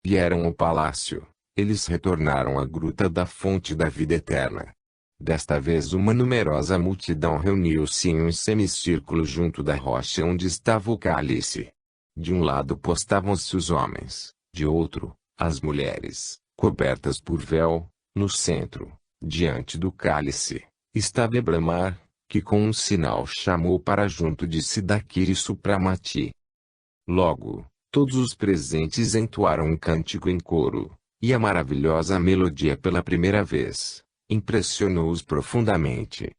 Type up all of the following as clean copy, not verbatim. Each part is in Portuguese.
Vieram ao palácio. Eles retornaram à gruta da fonte da vida eterna. Desta vez uma numerosa multidão reuniu-se em um semicírculo junto da rocha onde estava o cálice. De um lado postavam-se os homens, de outro, as mulheres, cobertas por véu. No centro, diante do cálice, estava Ebramar, que com um sinal chamou para junto de si Dakir e Supramati. Logo, todos os presentes entoaram um cântico em coro, e a maravilhosa melodia pela primeira vez impressionou-os profundamente.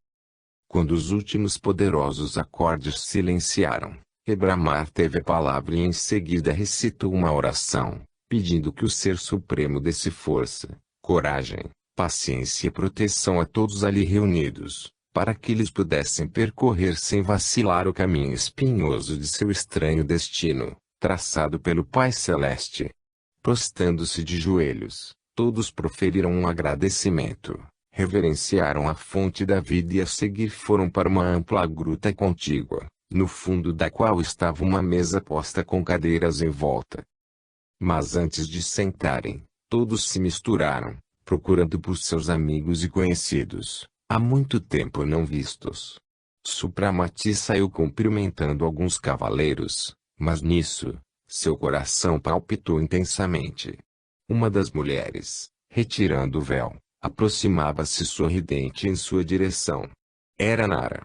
Quando os últimos poderosos acordes silenciaram, Ebramar teve a palavra e em seguida recitou uma oração, pedindo que o Ser Supremo desse força, coragem, paciência e proteção a todos ali reunidos, para que eles pudessem percorrer sem vacilar o caminho espinhoso de seu estranho destino, traçado pelo Pai Celeste. Prostrando-se de joelhos, todos proferiram um agradecimento, reverenciaram a fonte da vida e a seguir foram para uma ampla gruta contígua, no fundo da qual estava uma mesa posta com cadeiras em volta. Mas antes de sentarem, todos se misturaram, procurando por seus amigos e conhecidos, há muito tempo não vistos. Supramati saiu cumprimentando alguns cavaleiros, mas nisso, seu coração palpitou intensamente. Uma das mulheres, retirando o véu, aproximava-se sorridente em sua direção. Era Nara.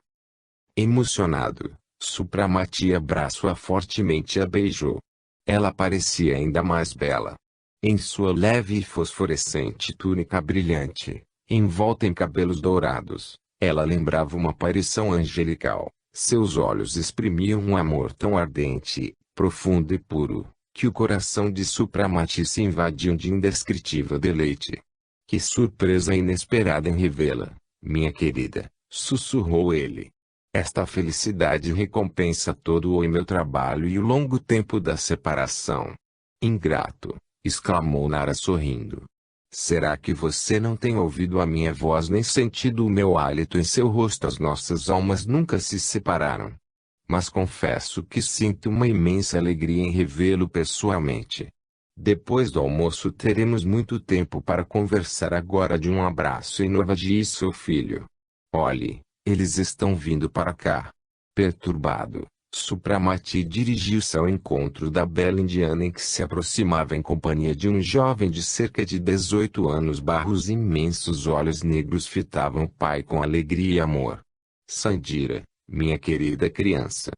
Emocionado, Supramati abraçou-a fortemente e a beijou. Ela parecia ainda mais bela. Em sua leve e fosforescente túnica brilhante, envolta em cabelos dourados, ela lembrava uma aparição angelical. Seus olhos exprimiam um amor tão ardente, profundo e puro, que o coração de Supramati se invadiu de indescritível deleite. Que surpresa inesperada em revê-la, minha querida, sussurrou ele. Esta felicidade recompensa todo o meu trabalho e o longo tempo da separação. Ingrato, exclamou Nara sorrindo. Será que você não tem ouvido a minha voz nem sentido o meu hálito em seu rosto? As nossas almas nunca se separaram. Mas confesso que sinto uma imensa alegria em revê-lo pessoalmente. Depois do almoço teremos muito tempo para conversar. Agora de um abraço e noiva de seu filho. Olhe, eles estão vindo para cá. Perturbado, Supramati dirigiu-se ao encontro da bela indiana em que se aproximava em companhia de um jovem de cerca de 18 anos. Os imensos olhos negros fitavam o pai com alegria e amor. Sandira, minha querida criança.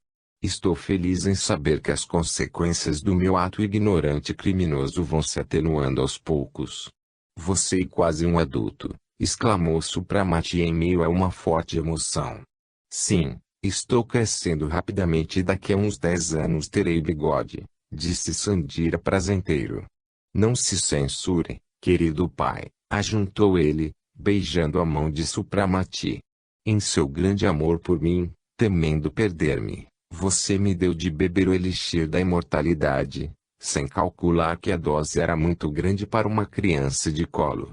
Estou feliz em saber que as consequências do meu ato ignorante e criminoso vão se atenuando aos poucos. Você é quase um adulto, exclamou Supramati em meio a uma forte emoção. Sim, estou crescendo rapidamente e daqui a uns 10 anos terei bigode, disse Sandira prazenteiro. Não se censure, querido pai, ajuntou ele, beijando a mão de Supramati. Em seu grande amor por mim, temendo perder-me, você me deu de beber o elixir da imortalidade, sem calcular que a dose era muito grande para uma criança de colo.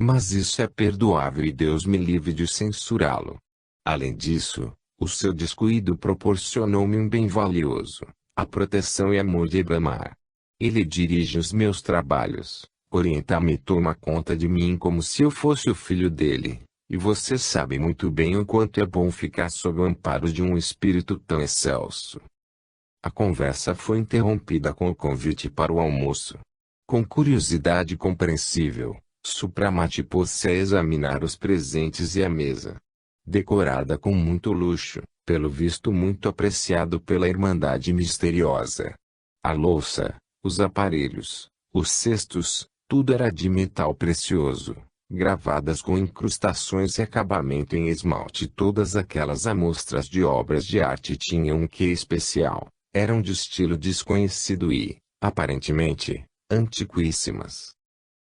Mas isso é perdoável e Deus me livre de censurá-lo. Além disso, o seu descuido proporcionou-me um bem valioso, a proteção e amor de Ebramar. Ele dirige os meus trabalhos, orienta-me e toma conta de mim como se eu fosse o filho dele. E você sabe muito bem o quanto é bom ficar sob o amparo de um espírito tão excelso. A conversa foi interrompida com o convite para o almoço. Com curiosidade compreensível, Supramati pôs-se a examinar os presentes e a mesa. Decorada com muito luxo, pelo visto muito apreciado pela Irmandade Misteriosa. A louça, os aparelhos, os cestos, tudo era de metal precioso, gravadas com incrustações e acabamento em esmalte. Todas aquelas amostras de obras de arte tinham um quê especial, eram de estilo desconhecido e, aparentemente, antiquíssimas.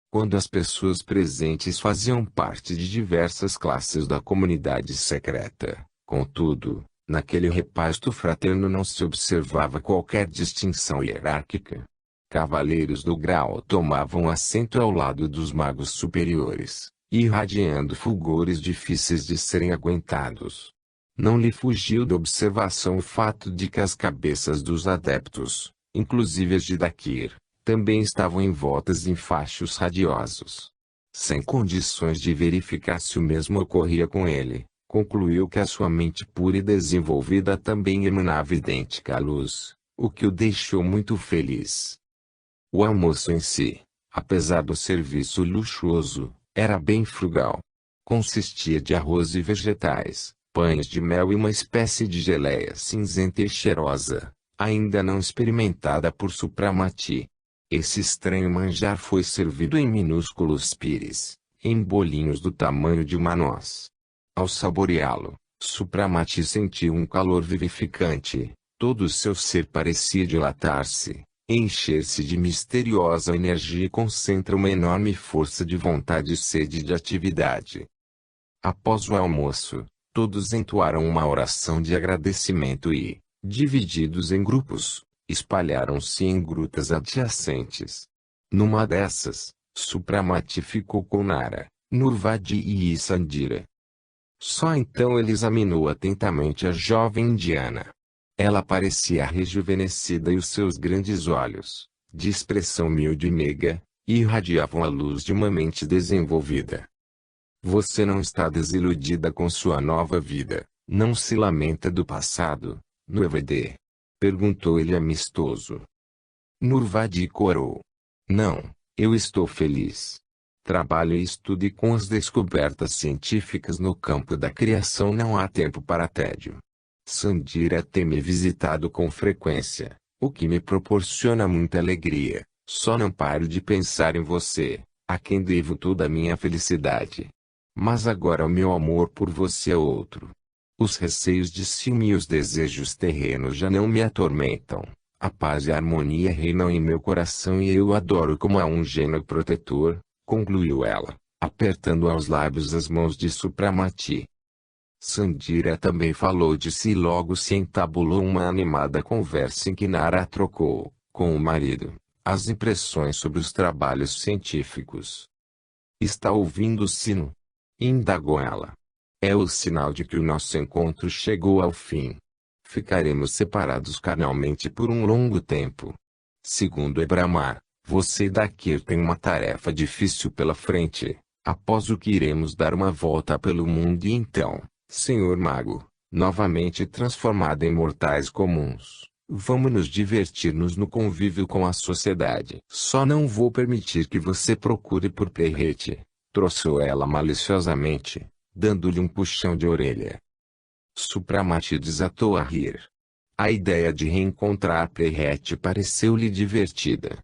Quando as pessoas presentes faziam parte de diversas classes da comunidade secreta, contudo, naquele repasto fraterno não se observava qualquer distinção hierárquica. Cavaleiros do grau tomavam assento ao lado dos magos superiores, irradiando fulgores difíceis de serem aguentados. Não lhe fugiu da observação o fato de que as cabeças dos adeptos, inclusive as de Dakir, também estavam envoltas em fachos radiosos. Sem condições de verificar se o mesmo ocorria com ele, concluiu que a sua mente pura e desenvolvida também emanava idêntica luz, o que o deixou muito feliz. O almoço em si, apesar do serviço luxuoso, era bem frugal. Consistia de arroz e vegetais, pães de mel e uma espécie de geleia cinzenta e cheirosa, ainda não experimentada por Supramati. Esse estranho manjar foi servido em minúsculos pires, em bolinhos do tamanho de uma noz. Ao saboreá-lo, Supramati sentiu um calor vivificante, todo o seu ser parecia dilatar-se, encher-se de misteriosa energia e concentra uma enorme força de vontade e sede de atividade. Após o almoço, todos entoaram uma oração de agradecimento e, divididos em grupos, espalharam-se em grutas adjacentes. Numa dessas, Supramati ficou com Nara, Nurvadi e Isandira. Só então ele examinou atentamente a jovem indiana. Ela parecia rejuvenescida e os seus grandes olhos, de expressão humilde e meiga, irradiavam a luz de uma mente desenvolvida. Você não está desiludida com sua nova vida, não se lamenta do passado, Nurvadi? Perguntou ele amistoso. Nurvadi corou. Não, eu estou feliz. Trabalho e estudo e com as descobertas científicas no campo da criação não há tempo para tédio. Sandira tem me visitado com frequência, o que me proporciona muita alegria. Só não paro de pensar em você, a quem devo toda a minha felicidade. Mas agora o meu amor por você é outro. Os receios de ciúme e os desejos terrenos já não me atormentam. A paz e a harmonia reinam em meu coração e eu o adoro como a um gênio protetor, concluiu ela, apertando aos lábios as mãos de Supramati. Sandira também falou de si e logo se entabulou uma animada conversa em que Nara trocou, com o marido, as impressões sobre os trabalhos científicos. Está ouvindo o sino? Indagou ela. É o sinal de que o nosso encontro chegou ao fim. Ficaremos separados carnalmente por um longo tempo. Segundo Ebramar, você e Dakir têm uma tarefa difícil pela frente, após o que iremos dar uma volta pelo mundo e então, Senhor Mago, novamente transformado em mortais comuns, vamos nos divertir-nos no convívio com a sociedade. Só não vou permitir que você procure por Perrete, troçou ela maliciosamente, dando-lhe um puxão de orelha. Supramati desatou a rir. A ideia de reencontrar Perrete pareceu-lhe divertida.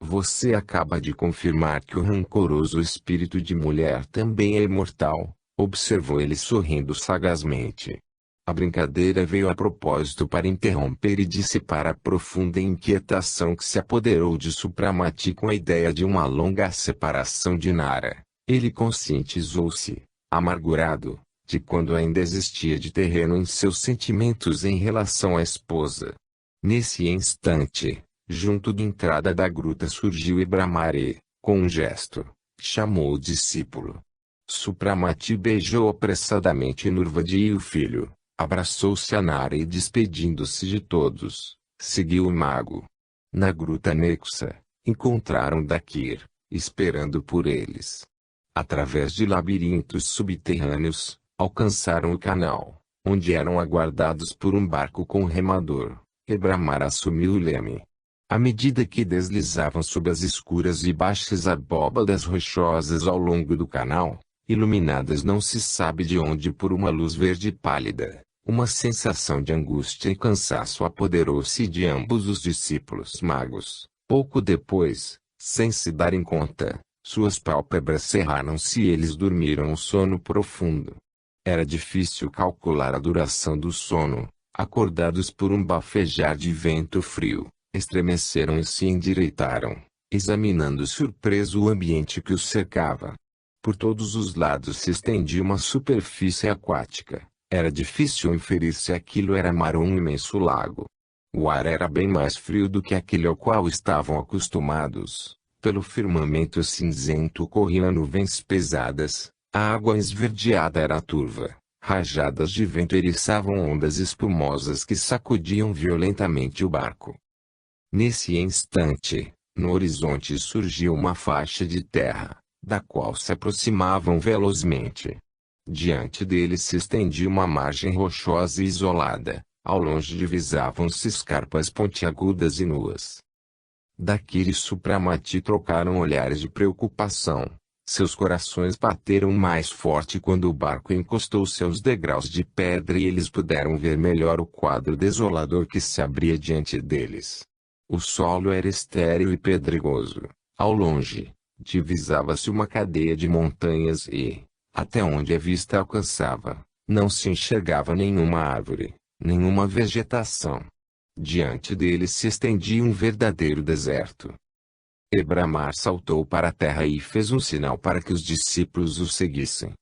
Você acaba de confirmar que o rancoroso espírito de mulher também é imortal, observou ele sorrindo sagazmente. A brincadeira veio a propósito para interromper e dissipar a profunda inquietação que se apoderou de Supramati com a ideia de uma longa separação de Nara. Ele conscientizou-se, amargurado, de quando ainda existia de terreno em seus sentimentos em relação à esposa. Nesse instante, junto da entrada da gruta surgiu Ebramar e, com um gesto, chamou o discípulo. Supramati beijou apressadamente Nurvadi e o filho, abraçou-se a Nara e despedindo-se de todos, seguiu o mago. Na gruta anexa, encontraram Dakir, esperando por eles. Através de labirintos subterrâneos, alcançaram o canal, onde eram aguardados por um barco com remador. Ebramar assumiu o leme. À medida que deslizavam sob as escuras e baixas abóbadas rochosas ao longo do canal, iluminadas não se sabe de onde por uma luz verde pálida, uma sensação de angústia e cansaço apoderou-se de ambos os discípulos magos. Pouco depois, sem se darem conta, suas pálpebras cerraram-se e eles dormiram um sono profundo. Era difícil calcular a duração do sono. Acordados por um bafejar de vento frio, estremeceram e se endireitaram, examinando surpreso o ambiente que os cercava. Por todos os lados se estendia uma superfície aquática. Era difícil inferir se aquilo era mar ou um imenso lago. O ar era bem mais frio do que aquele ao qual estavam acostumados. Pelo firmamento cinzento corriam nuvens pesadas, a água esverdeada era turva. Rajadas de vento eriçavam ondas espumosas que sacudiam violentamente o barco. Nesse instante, No horizonte surgiu uma faixa de terra, da qual se aproximavam velozmente. Diante deles se estendia uma margem rochosa e isolada, ao longe divisavam-se escarpas pontiagudas e nuas. Dakir e Supramati trocaram olhares de preocupação. Seus corações bateram mais forte quando o barco encostou seus degraus de pedra e eles puderam ver melhor o quadro desolador que se abria diante deles. O solo era estéril e pedregoso. Ao longe, divisava-se uma cadeia de montanhas e, até onde a vista alcançava, não se enxergava nenhuma árvore, nenhuma vegetação. Diante deles se estendia um verdadeiro deserto. Ebramar saltou para a terra e fez um sinal para que os discípulos o seguissem.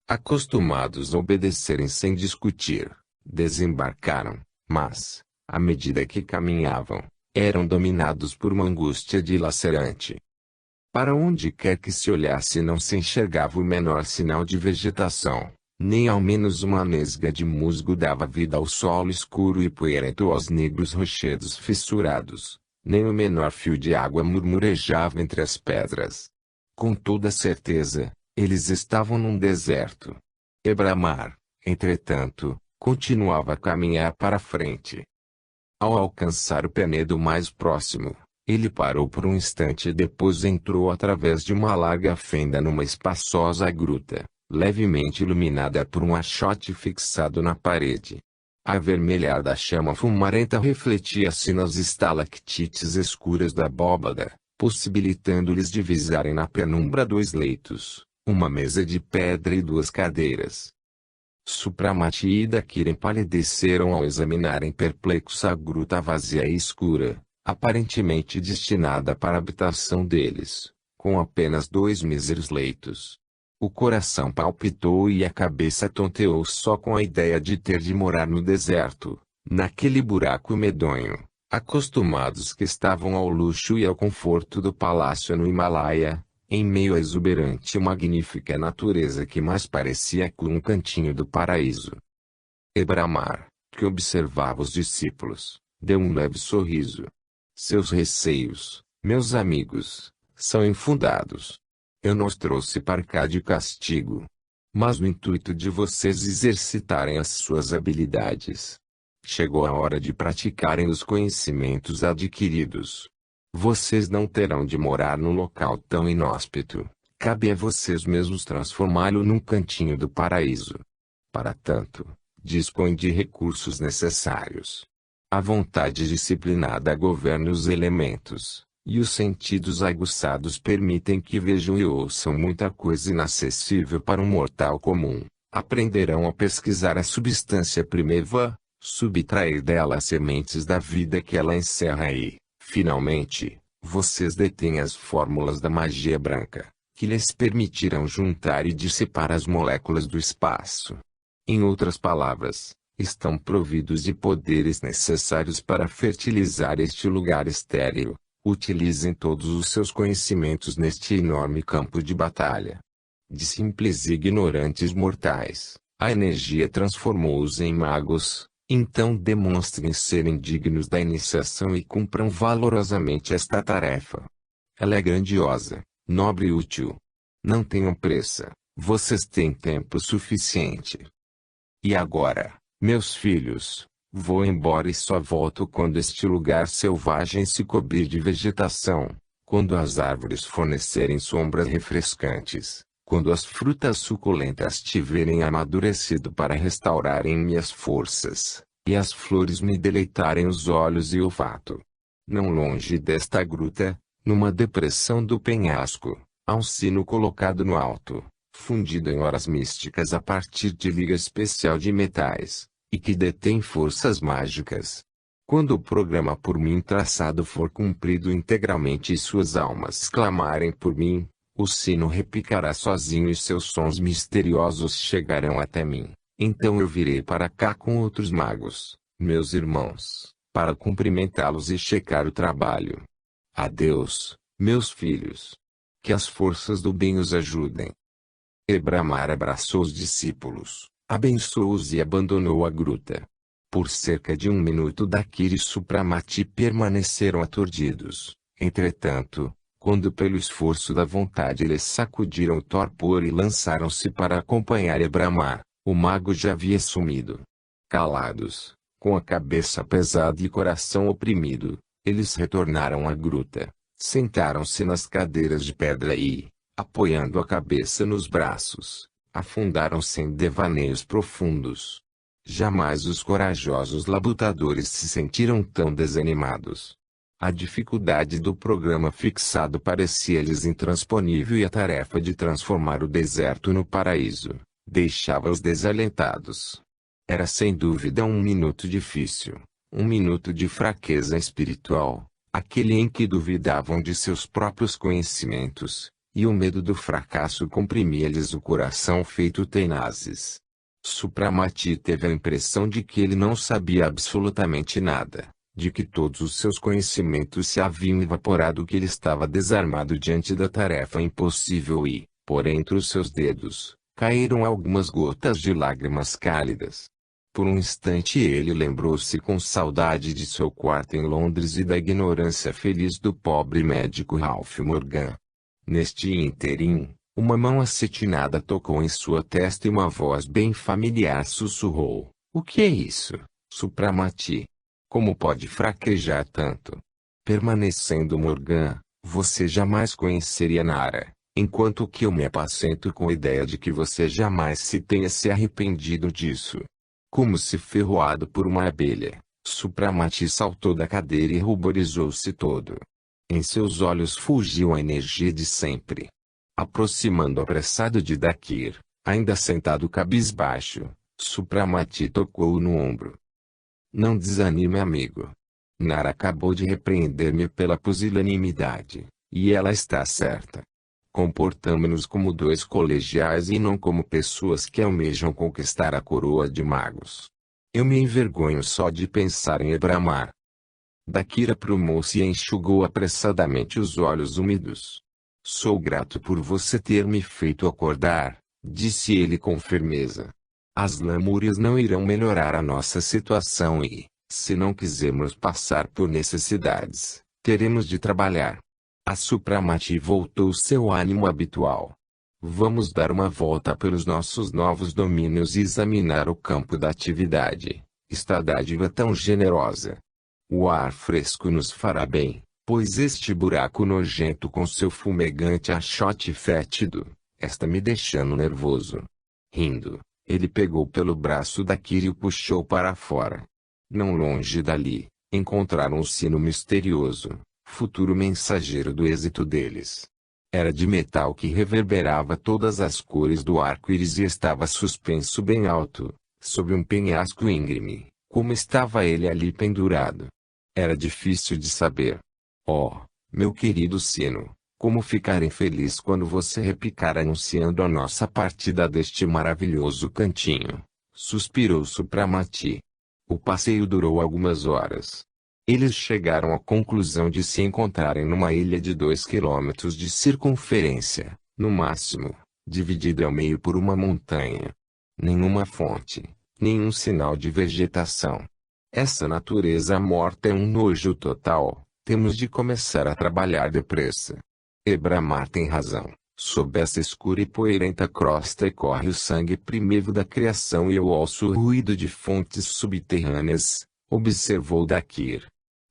Acostumados a obedecerem sem discutir, desembarcaram, mas, à medida que caminhavam, eram dominados por uma angústia dilacerante. Para onde quer que se olhasse não se enxergava o menor sinal de vegetação, nem ao menos uma nesga de musgo dava vida ao solo escuro e poeirento aos negros rochedos fissurados. Nem o menor fio de água murmurejava entre as pedras. Com toda certeza, eles estavam num deserto. Ebramar, entretanto, continuava a caminhar para frente. Ao alcançar o penedo mais próximo, ele parou por um instante e depois entrou através de uma larga fenda numa espaçosa gruta, levemente iluminada por um achote fixado na parede. A vermelhar da chama fumarenta refletia-se nas estalactites escuras da abóbada, possibilitando-lhes divisarem na penumbra dois leitos, uma mesa de pedra e duas cadeiras. Supramati e Dakir empalideceram ao examinarem perplexos a gruta vazia e escura, aparentemente destinada para a habitação deles, com apenas dois míseros leitos. O coração palpitou e a cabeça tonteou só com a ideia de ter de morar no deserto, naquele buraco medonho, acostumados que estavam ao luxo e ao conforto do palácio no Himalaia, em meio à exuberante e magnífica natureza que mais parecia com um cantinho do paraíso. Ebramar, que observava os discípulos, deu um leve sorriso. Seus receios, meus amigos, são infundados. Eu não os trouxe para cá de castigo, mas no intuito de vocês exercitarem as suas habilidades. Chegou a hora de praticarem os conhecimentos adquiridos. Vocês não terão de morar num local tão inóspito, cabe a vocês mesmos transformá-lo num cantinho do paraíso. Para tanto, dispõem de recursos necessários. A vontade disciplinada governa os elementos. E os sentidos aguçados permitem que vejam e ouçam muita coisa inacessível para um mortal comum. Aprenderão a pesquisar a substância primeva, subtrair dela as sementes da vida que ela encerra e, finalmente, vocês detêm as fórmulas da magia branca, que lhes permitirão juntar e dissipar as moléculas do espaço. Em outras palavras, estão providos de poderes necessários para fertilizar este lugar estéril. Utilizem todos os seus conhecimentos neste enorme campo de batalha. De simples e ignorantes mortais, a energia transformou-os em magos, então demonstrem serem dignos da iniciação e cumpram valorosamente esta tarefa. Ela é grandiosa, nobre e útil. Não tenham pressa, vocês têm tempo suficiente. E agora, meus filhos, vou embora e só volto quando este lugar selvagem se cobrir de vegetação, quando as árvores fornecerem sombras refrescantes, quando as frutas suculentas tiverem amadurecido para restaurarem minhas forças, e as flores me deleitarem os olhos e o olfato. Não longe desta gruta, numa depressão do penhasco, há um sino colocado no alto, fundido em horas místicas a partir de liga especial de metais, e que detém forças mágicas. Quando o programa por mim traçado for cumprido integralmente e suas almas clamarem por mim, o sino repicará sozinho e seus sons misteriosos chegarão até mim. Então eu virei para cá com outros magos, meus irmãos, para cumprimentá-los e checar o trabalho. Adeus, meus filhos. Que as forças do bem os ajudem. Ebramar abraçou os discípulos, abençoou-os e abandonou a gruta. Por cerca de 1 minuto Dakir e Supramati permaneceram aturdidos, Entretanto, quando pelo esforço da vontade eles sacudiram o torpor e lançaram-se para acompanhar Ebramar, o mago já havia sumido. Calados, com a cabeça pesada e coração oprimido, eles retornaram à gruta, sentaram-se nas cadeiras de pedra e, apoiando a cabeça nos braços, afundaram-se em devaneios profundos. Jamais os corajosos labutadores se sentiram tão desanimados. A dificuldade do programa fixado parecia-lhes intransponível e a tarefa de transformar o deserto no paraíso deixava-os desalentados. Era sem dúvida um minuto difícil, um minuto de fraqueza espiritual, aquele em que duvidavam de seus próprios conhecimentos, e o medo do fracasso comprimia-lhes o coração feito tenazes. Supramati teve a impressão de que ele não sabia absolutamente nada, de que todos os seus conhecimentos se haviam evaporado, que ele estava desarmado diante da tarefa impossível e, por entre os seus dedos, caíram algumas gotas de lágrimas cálidas. Por um instante ele lembrou-se com saudade de seu quarto em Londres e da ignorância feliz do pobre médico Ralph Morgan. Neste ínterim, uma mão acetinada tocou em sua testa e uma voz bem familiar sussurrou: "O que é isso, Supramati? Como pode fraquejar tanto?" Permanecendo Morgan, você jamais conheceria Nara, enquanto que eu me apacento com a ideia de que você jamais se tenha se arrependido disso. Como se ferroado por uma abelha, Supramati saltou da cadeira e ruborizou-se todo. Em seus olhos fulgiu a energia de sempre. Aproximando apressado de Dakir, ainda sentado cabisbaixo, Supramati tocou-o no ombro. "Não desanime, amigo. Nara acabou de repreender-me pela pusilanimidade, e ela está certa. Comportamo-nos como dois colegiais e não como pessoas que almejam conquistar a coroa de magos. Eu me envergonho só de pensar em Ebramar." Dakir aprumou-se e enxugou apressadamente os olhos úmidos. "Sou grato por você ter me feito acordar", disse ele com firmeza. "As lamúrias não irão melhorar a nossa situação e, se não quisermos passar por necessidades, teremos de trabalhar." A Supramati voltou seu ânimo habitual. "Vamos dar uma volta pelos nossos novos domínios e examinar o campo da atividade. Esta dádiva tão generosa. O ar fresco nos fará bem, pois este buraco nojento com seu fumegante achote fétido, está me deixando nervoso." Rindo, ele pegou pelo braço Dakir e o puxou para fora. Não longe dali, encontraram um sino misterioso, futuro mensageiro do êxito deles. Era de metal que reverberava todas as cores do arco-íris e estava suspenso bem alto, sob um penhasco íngreme, como estava ele ali pendurado. Era difícil de saber. "Oh, meu querido sino, como ficarei feliz quando você repicar anunciando a nossa partida deste maravilhoso cantinho", suspirou Supramati. O passeio durou algumas horas. Eles chegaram à conclusão de se encontrarem numa ilha de 2 quilômetros de circunferência, no máximo, dividida ao meio por uma montanha. Nenhuma fonte, nenhum sinal de vegetação. Essa natureza morta é um nojo total, temos de começar a trabalhar depressa. Ebramar tem razão, sob essa escura e poeirenta crosta corre o sangue primitivo da criação e eu ouço o ruído de fontes subterrâneas, observou Dakir.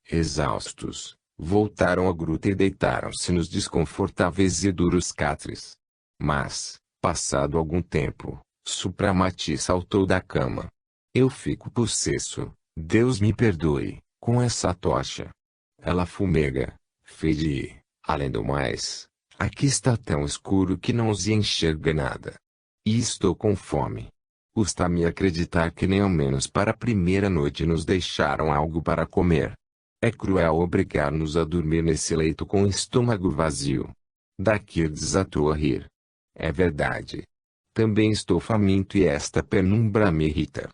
Exaustos, voltaram à gruta e deitaram-se nos desconfortáveis e duros catres. Mas, passado algum tempo, Supramati saltou da cama. "Eu fico possesso, Deus me perdoe, com essa tocha. Ela fumega, fede e, além do mais, aqui está tão escuro que não se enxerga nada. E estou com fome. Custa-me acreditar que nem ao menos para a primeira noite nos deixaram algo para comer. É cruel obrigar-nos a dormir nesse leito com o estômago vazio." Dakir desatou a rir. "É verdade. Também estou faminto e esta penumbra me irrita.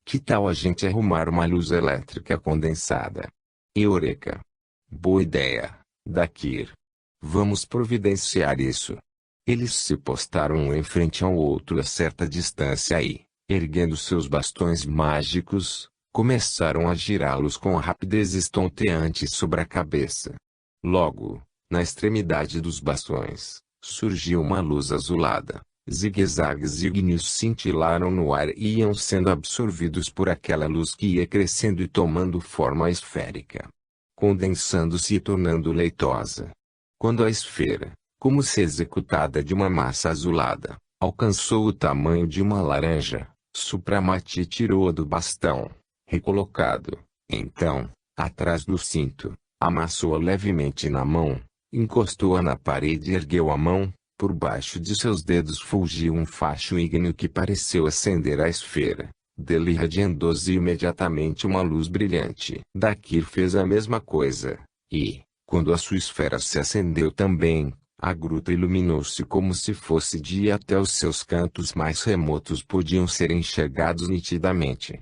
Que tal a gente arrumar uma luz elétrica condensada?" "Eureka! Boa ideia, Dakir. Vamos providenciar isso." Eles se postaram um em frente ao outro a certa distância e, erguendo seus bastões mágicos, começaram a girá-los com rapidez estonteante sobre a cabeça. Logo, na extremidade dos bastões, surgiu uma luz azulada. Zigue-zagues ígneos cintilaram no ar e iam sendo absorvidos por aquela luz que ia crescendo e tomando forma esférica, condensando-se e tornando leitosa. Quando a esfera, como se executada de uma massa azulada, alcançou o tamanho de uma laranja, Supramati tirou-a do bastão, recolocado. Então, atrás do cinto, amassou-a levemente na mão, encostou-a na parede e ergueu a mão. Por baixo de seus dedos fulgiu um facho ígneo que pareceu acender a esfera. Dele irradiando-se imediatamente uma luz brilhante. Dakir fez a mesma coisa, e, quando a sua esfera se acendeu também, a gruta iluminou-se como se fosse dia até os seus cantos mais remotos podiam ser enxergados nitidamente.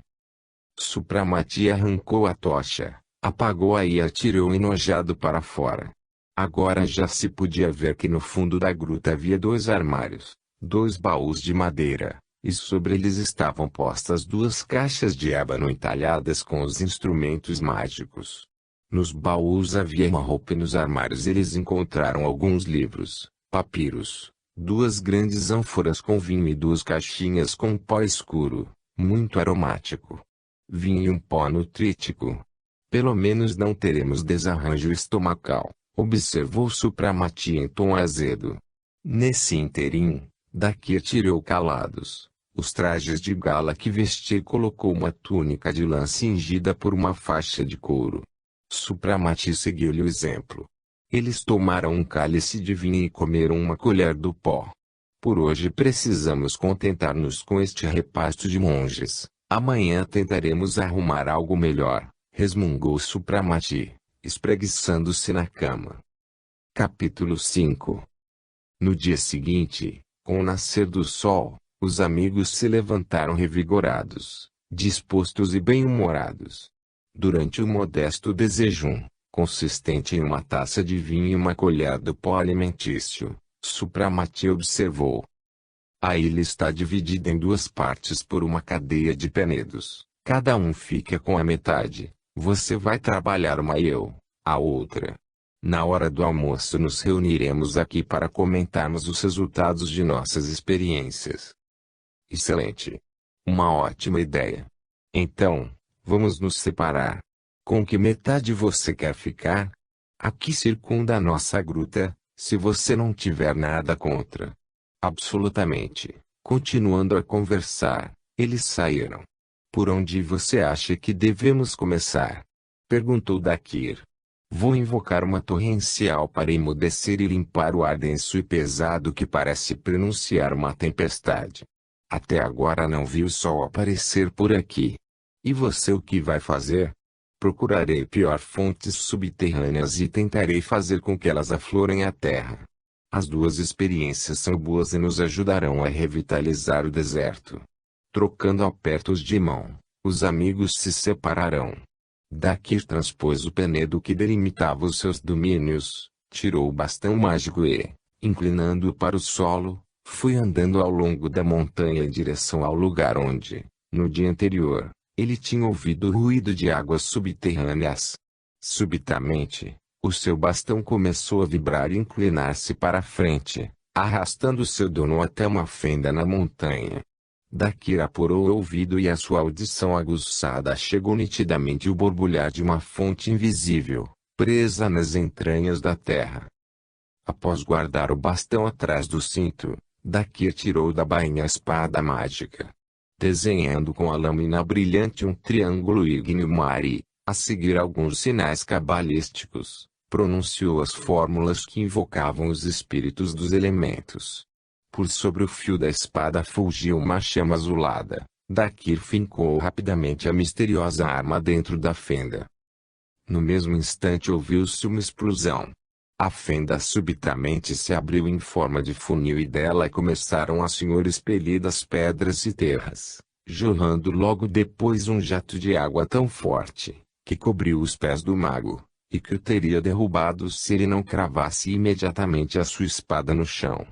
Supramati arrancou a tocha, apagou-a e atirou enojado para fora. Agora já se podia ver que no fundo da gruta havia 2 armários, 2 baús de madeira, e sobre eles estavam postas 2 caixas de ébano entalhadas com os instrumentos mágicos. Nos baús havia uma roupa e nos armários eles encontraram alguns livros, papiros, 2 grandes ânforas com vinho e 2 caixinhas com pó escuro, muito aromático. Vinho e um pó nutrítico. Pelo menos não teremos desarranjo estomacal, observou Supramati em tom azedo. Nesse interim, Dakir tirou calados os trajes de gala que vestia e colocou uma túnica de lã cingida por uma faixa de couro. Supramati seguiu-lhe o exemplo. Eles tomaram um cálice de vinho e comeram uma colher do pó. Por hoje precisamos contentar-nos com este repasto de monges. Amanhã tentaremos arrumar algo melhor, resmungou Supramati, espreguiçando-se na cama. Capítulo 5. No dia seguinte, com o nascer do sol, os amigos se levantaram revigorados, dispostos e bem-humorados. Durante o modesto desejum, consistente em uma taça de vinho e uma colher do pó alimentício, Supramati observou. A ilha está dividida em 2 partes por uma cadeia de penedos. Cada um fica com a metade. Você vai trabalhar uma e eu, a outra. Na hora do almoço nos reuniremos aqui para comentarmos os resultados de nossas experiências. Excelente. Uma ótima ideia. Então, vamos nos separar. Com que metade você quer ficar? Aqui circunda a nossa gruta, se você não tiver nada contra. Absolutamente. Continuando a conversar, eles saíram. Por onde você acha que devemos começar? Perguntou Dakir. Vou invocar uma torrencial para emudecer e limpar o ar denso e pesado que parece prenunciar uma tempestade. Até agora não vi o sol aparecer por aqui. E você o que vai fazer? Procurarei fontes subterrâneas e tentarei fazer com que elas aflorem a terra. As 2 experiências são boas e nos ajudarão a revitalizar o deserto. Trocando apertos de mão, os amigos se separarão. Dakir transpôs o penedo que delimitava os seus domínios, tirou o bastão mágico e, inclinando-o para o solo, foi andando ao longo da montanha em direção ao lugar onde, no dia anterior, ele tinha ouvido o ruído de águas subterrâneas. Subitamente, o seu bastão começou a vibrar e inclinar-se para a frente, arrastando seu dono até uma fenda na montanha. Dakir apurou o ouvido e a sua audição aguçada chegou nitidamente o borbulhar de uma fonte invisível, presa nas entranhas da terra. Após guardar o bastão atrás do cinto, Dakir tirou da bainha a espada mágica. Desenhando com a lâmina brilhante um triângulo ígneo mari, a seguir alguns sinais cabalísticos, pronunciou as fórmulas que invocavam os espíritos dos elementos. Por sobre o fio da espada fulgiu uma chama azulada. Dakir fincou rapidamente a misteriosa arma dentro da fenda. No mesmo instante ouviu-se uma explosão. A fenda subitamente se abriu em forma de funil e dela começaram a senhor expelidas pedras e terras, jorrando logo depois um jato de água tão forte, que cobriu os pés do mago, e que o teria derrubado se ele não cravasse imediatamente a sua espada no chão.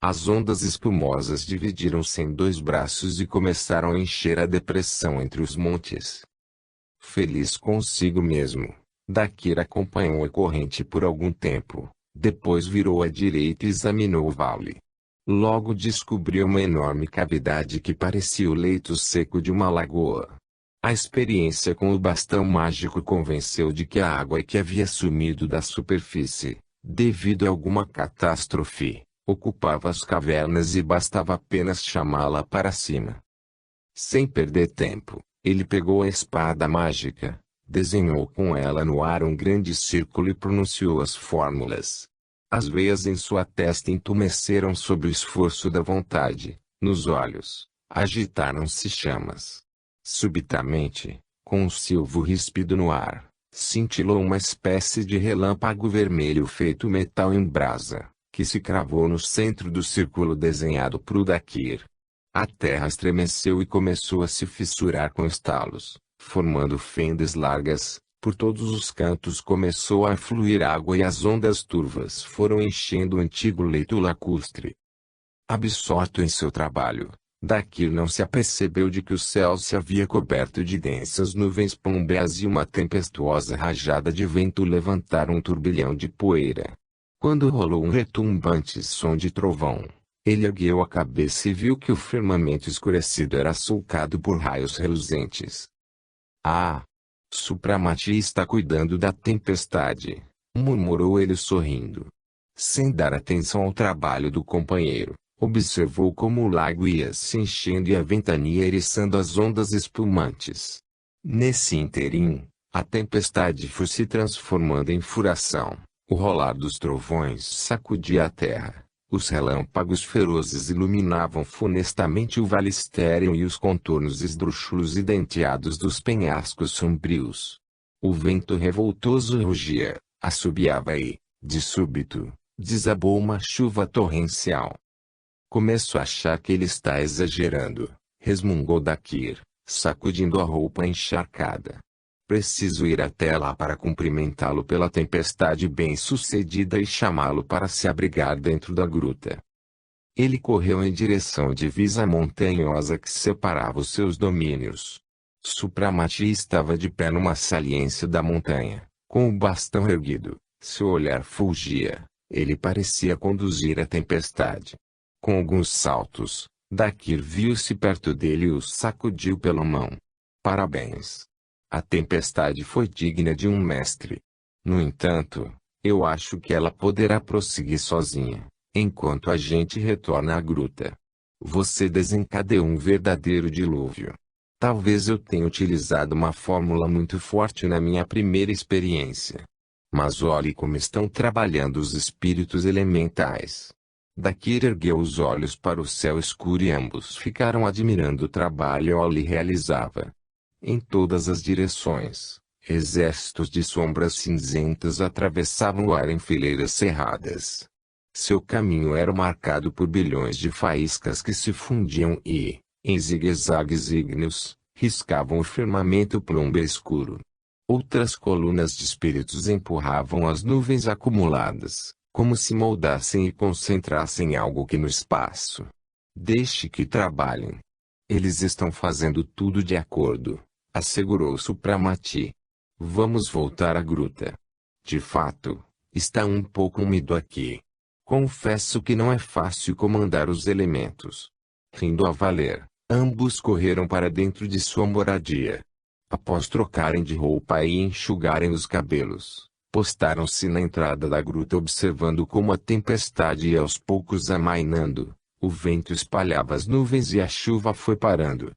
As ondas espumosas dividiram-se em 2 braços e começaram a encher a depressão entre os montes. Feliz consigo mesmo, Dakir acompanhou a corrente por algum tempo, depois virou à direita e examinou o vale. Logo descobriu uma enorme cavidade que parecia o leito seco de uma lagoa. A experiência com o bastão mágico convenceu de que a água que havia sumido da superfície, devido a alguma catástrofe, ocupava as cavernas e bastava apenas chamá-la para cima. Sem perder tempo, ele pegou a espada mágica, desenhou com ela no ar um grande círculo e pronunciou as fórmulas. As veias em sua testa entumeceram sob o esforço da vontade, nos olhos, agitaram-se chamas. Subitamente, com um silvo ríspido no ar, cintilou uma espécie de relâmpago vermelho feito metal em brasa, que se cravou no centro do círculo desenhado por Dakir. A terra estremeceu e começou a se fissurar com estalos, formando fendas largas. Por todos os cantos começou a fluir água e as ondas turvas foram enchendo o antigo leito lacustre. Absorto em seu trabalho, Dakir não se apercebeu de que o céu se havia coberto de densas nuvens plúmbeas e uma tempestuosa rajada de vento levantaram um turbilhão de poeira. Quando rolou um retumbante som de trovão, ele ergueu a cabeça e viu que o firmamento escurecido era sulcado por raios reluzentes. Ah! Supramati está cuidando da tempestade, murmurou ele sorrindo. Sem dar atenção ao trabalho do companheiro, observou como o lago ia se enchendo e a ventania eriçando as ondas espumantes. Nesse interim, a tempestade foi se transformando em furação. O rolar dos trovões sacudia a terra. Os relâmpagos ferozes iluminavam funestamente o vale estéril e os contornos esdrúxulos e denteados dos penhascos sombrios. O vento revoltoso rugia, assobiava e, de súbito, desabou uma chuva torrencial. Começo a achar que ele está exagerando, resmungou Dakir, sacudindo a roupa encharcada. Preciso ir até lá para cumprimentá-lo pela tempestade bem-sucedida e chamá-lo para se abrigar dentro da gruta. Ele correu em direção à divisa montanhosa que separava os seus domínios. Supramati estava de pé numa saliência da montanha, com o bastão erguido, seu olhar fulgia, ele parecia conduzir a tempestade. Com alguns saltos, Dakir viu-se perto dele e o sacudiu pela mão. Parabéns! A tempestade foi digna de um mestre. No entanto, eu acho que ela poderá prosseguir sozinha, enquanto a gente retorna à gruta. Você desencadeou um verdadeiro dilúvio. Talvez eu tenha utilizado uma fórmula muito forte na minha primeira experiência. Mas olhe como estão trabalhando os espíritos elementais. Dakir ergueu os olhos para o céu escuro e ambos ficaram admirando o trabalho que ele realizava. Em todas as direções, exércitos de sombras cinzentas atravessavam o ar em fileiras cerradas. Seu caminho era marcado por bilhões de faíscas que se fundiam e, em zigue-zagues ígneos, riscavam o firmamento plumbe escuro. Outras colunas de espíritos empurravam as nuvens acumuladas, como se moldassem e concentrassem algo que no espaço. Deixe que trabalhem. Eles estão fazendo tudo de acordo, assegurou Supramati. Vamos voltar à gruta. De fato, está um pouco úmido aqui. Confesso que não é fácil comandar os elementos. Rindo a valer, ambos correram para dentro de sua moradia. Após trocarem de roupa e enxugarem os cabelos, postaram-se na entrada da gruta observando como a tempestade ia aos poucos amainando. O vento espalhava as nuvens e a chuva foi parando.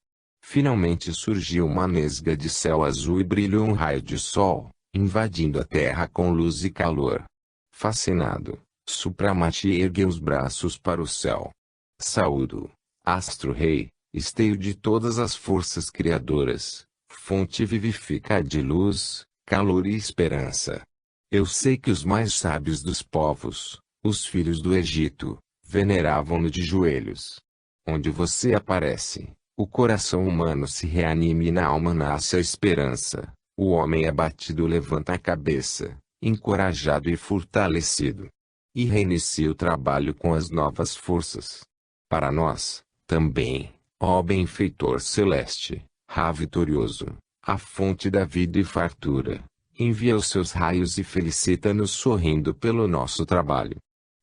Finalmente surgiu uma nesga de céu azul e brilhou um raio de sol, invadindo a terra com luz e calor. Fascinado, Supramati ergueu os braços para o céu. Saúdo, astro-rei, esteio de todas as forças criadoras, fonte vivificada de luz, calor e esperança. Eu sei que os mais sábios dos povos, os filhos do Egito, veneravam-no de joelhos. Onde você aparece, o coração humano se reanima e na alma nasce a esperança. O homem abatido levanta a cabeça, encorajado e fortalecido. E reinicia o trabalho com as novas forças. Para nós, também, ó benfeitor celeste, Ra vitorioso, a fonte da vida e fartura, envia os seus raios e felicita-nos sorrindo pelo nosso trabalho.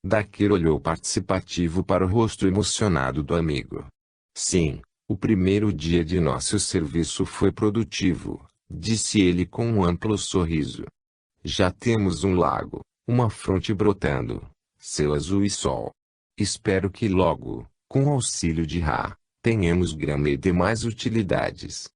Dakir olhou participativo para o rosto emocionado do amigo. Sim, o primeiro dia de nosso serviço foi produtivo, disse ele com um amplo sorriso. Já temos um lago, uma fonte brotando, céu azul e sol. Espero que logo, com auxílio de Ra, tenhamos grama e demais utilidades.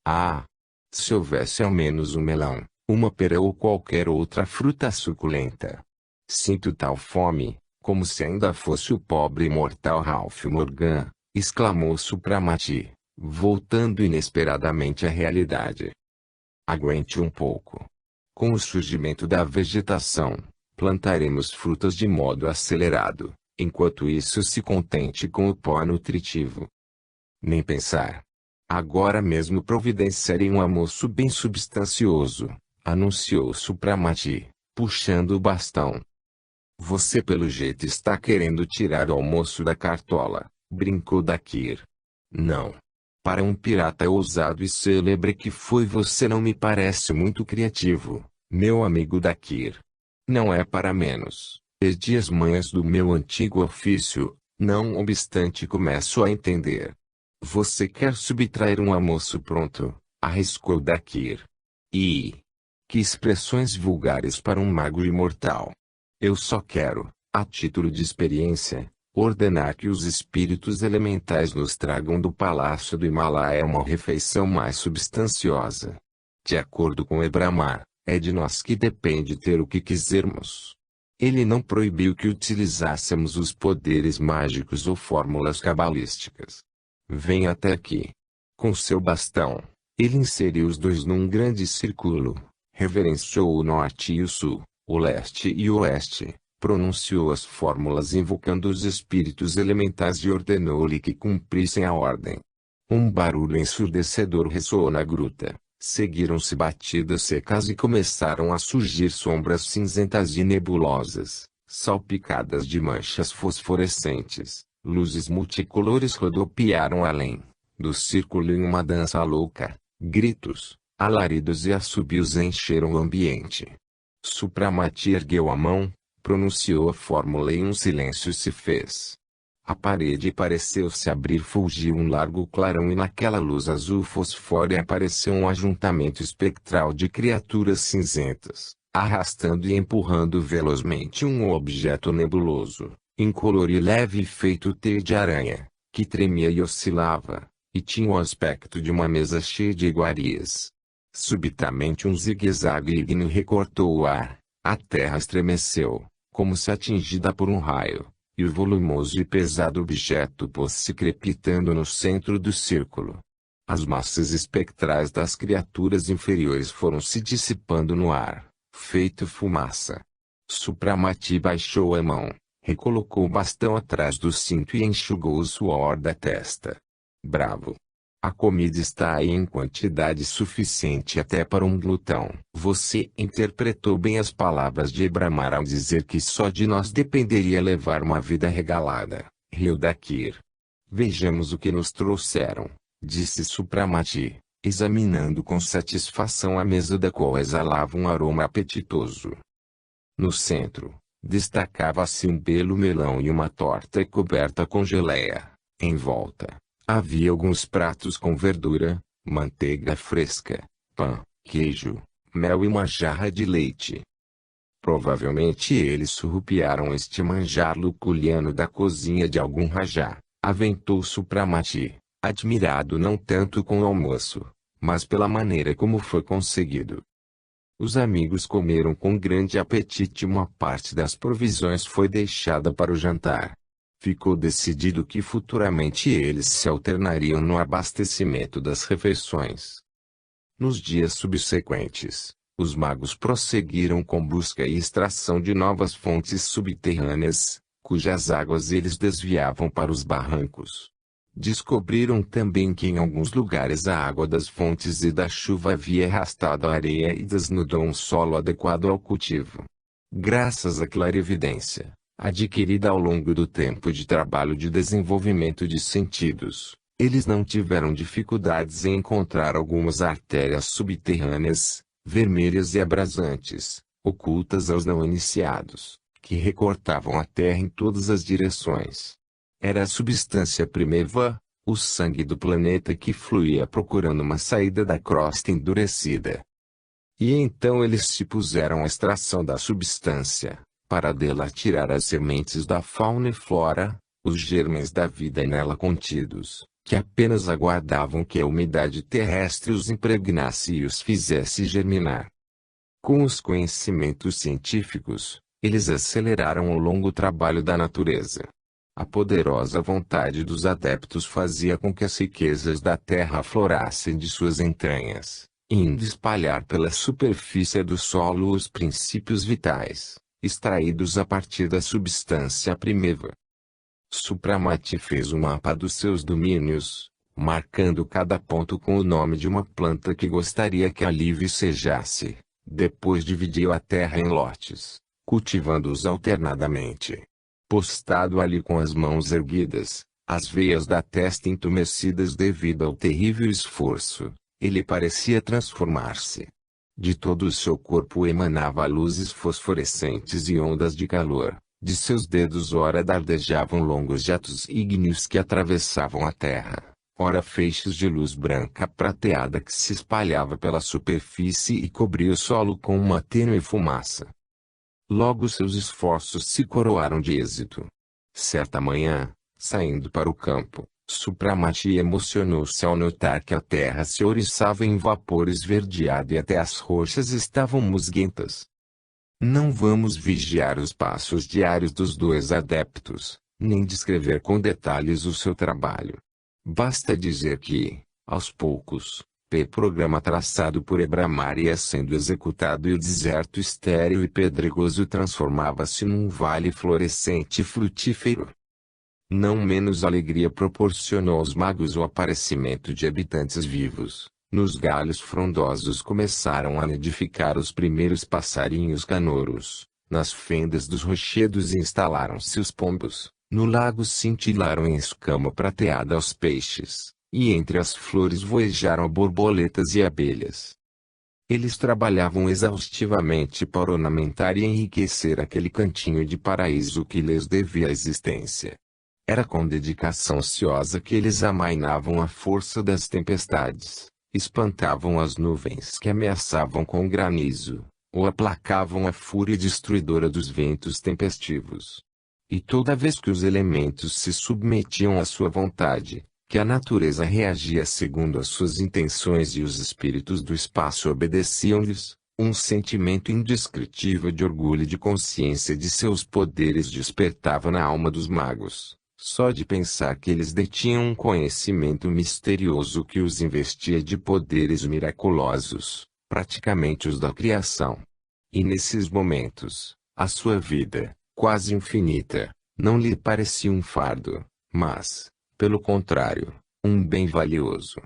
Ah! Se houvesse ao menos um melão, uma pera ou qualquer outra fruta suculenta. Sinto tal fome, como se ainda fosse o pobre imortal Ralph Morgan, exclamou Supramati, voltando inesperadamente à realidade. Aguente um pouco. Com o surgimento da vegetação, plantaremos frutas de modo acelerado, enquanto isso se contente com o pó nutritivo. Nem pensar. Agora mesmo providenciarei um almoço bem substancioso, anunciou Supramati, puxando o bastão. Você pelo jeito está querendo tirar o almoço da cartola, brincou Dakir. Não. Para um pirata ousado e célebre que foi você não me parece muito criativo, meu amigo Dakir. Não é para menos. Perdi as manhas do meu antigo ofício, não obstante começo a entender. Você quer subtrair um almoço pronto, arriscou Dakir. E que expressões vulgares para um mago imortal. Eu só quero, a título de experiência, ordenar que os espíritos elementais nos tragam do palácio do Himalaia uma refeição mais substanciosa. De acordo com Ebramar, é de nós que depende ter o que quisermos. Ele não proibiu que utilizássemos os poderes mágicos ou fórmulas cabalísticas. Venha até aqui. Com seu bastão, ele inseriu os dois num grande círculo, reverenciou o norte e o sul, o leste e o oeste, pronunciou as fórmulas invocando os espíritos elementais e ordenou-lhe que cumprissem a ordem. Um barulho ensurdecedor ressoou na gruta, seguiram-se batidas secas e começaram a surgir sombras cinzentas e nebulosas, salpicadas de manchas fosforescentes. Luzes multicolores rodopiaram além do círculo em uma dança louca. Gritos, alaridos e assobios encheram o ambiente. Supramati ergueu a mão, pronunciou a fórmula e um silêncio se fez. A parede pareceu se abrir, fulgiu um largo clarão e naquela luz azul fosfórea apareceu um ajuntamento espectral de criaturas cinzentas, arrastando e empurrando velozmente um objeto nebuloso, incolor e leve feito teia de aranha, que tremia e oscilava, e tinha o aspecto de uma mesa cheia de iguarias. Subitamente um zigue-zague ígneo recortou o ar, a terra estremeceu, como se atingida por um raio, e o volumoso e pesado objeto pôs-se crepitando no centro do círculo. As massas espectrais das criaturas inferiores foram se dissipando no ar, feito fumaça. Supramati baixou a mão, recolocou o bastão atrás do cinto e enxugou o suor da testa. Bravo! A comida está aí em quantidade suficiente até para um glutão. Você interpretou bem as palavras de Ebramar ao dizer que só de nós dependeria levar uma vida regalada, riu Dakir. Vejamos o que nos trouxeram, disse Supramati, examinando com satisfação a mesa da qual exalava um aroma apetitoso. No centro, destacava-se um belo melão e uma torta coberta com geleia. Em volta, havia alguns pratos com verdura, manteiga fresca, pão, queijo, mel e uma jarra de leite. Provavelmente eles surrupiaram este manjar luculiano da cozinha de algum rajá, aventou Supramati, admirado não tanto com o almoço, mas pela maneira como foi conseguido. Os amigos comeram com grande apetite e uma parte das provisões foi deixada para o jantar. Ficou decidido que futuramente eles se alternariam no abastecimento das refeições. Nos dias subsequentes, os magos prosseguiram com busca e extração de novas fontes subterrâneas, cujas águas eles desviavam para os barrancos. Descobriram também que em alguns lugares a água das fontes e da chuva havia arrastado a areia e desnudou um solo adequado ao cultivo. Graças à clarividência, adquirida ao longo do tempo de trabalho de desenvolvimento de sentidos, eles não tiveram dificuldades em encontrar algumas artérias subterrâneas, vermelhas e abrasantes, ocultas aos não iniciados, que recortavam a terra em todas as direções. Era a substância primeva, o sangue do planeta que fluía procurando uma saída da crosta endurecida. E então eles se puseram à extração da substância, para dela tirar as sementes da fauna e flora, os germes da vida nela contidos, que apenas aguardavam que a umidade terrestre os impregnasse e os fizesse germinar. Com os conhecimentos científicos, eles aceleraram o longo trabalho da natureza. A poderosa vontade dos adeptos fazia com que as riquezas da terra aflorassem de suas entranhas, indo espalhar pela superfície do solo os princípios vitais, extraídos a partir da substância primeva. Supramati fez um mapa dos seus domínios, marcando cada ponto com o nome de uma planta que gostaria que ali vicejasse. Depois dividiu a terra em lotes, cultivando-os alternadamente. Postado ali com as mãos erguidas, as veias da testa entumecidas devido ao terrível esforço, ele parecia transformar-se. De todo o seu corpo emanava luzes fosforescentes e ondas de calor. De seus dedos ora dardejavam longos jatos ígneos que atravessavam a terra, ora feixes de luz branca prateada que se espalhava pela superfície e cobria o solo com uma tênue fumaça. Logo seus esforços se coroaram de êxito. Certa manhã, saindo para o campo, Supramati emocionou-se ao notar que a terra se ouriçava em vapor esverdeado e até as rochas estavam musguentas. Não vamos vigiar os passos diários dos dois adeptos, nem descrever com detalhes o seu trabalho. Basta dizer que, aos poucos, o programa traçado por Ebramar ia sendo executado e o deserto estéril e pedregoso transformava-se num vale florescente e frutífero. Não menos alegria proporcionou aos magos o aparecimento de habitantes vivos. Nos galhos frondosos começaram a nidificar os primeiros passarinhos canouros, nas fendas dos rochedos instalaram-se os pombos, no lago cintilaram em escama prateada os peixes, e entre as flores voejaram borboletas e abelhas. Eles trabalhavam exaustivamente para ornamentar e enriquecer aquele cantinho de paraíso que lhes devia a existência. Era com dedicação ociosa que eles amainavam a força das tempestades. Espantavam as nuvens que ameaçavam com granizo, ou aplacavam a fúria destruidora dos ventos tempestivos. E toda vez que os elementos se submetiam à sua vontade, que a natureza reagia segundo as suas intenções e os espíritos do espaço obedeciam-lhes, um sentimento indescritível de orgulho e de consciência de seus poderes despertava na alma dos magos. Só de pensar que eles detinham um conhecimento misterioso que os investia de poderes miraculosos, praticamente os da criação. E nesses momentos, a sua vida, quase infinita, não lhe parecia um fardo, mas, pelo contrário, um bem valioso.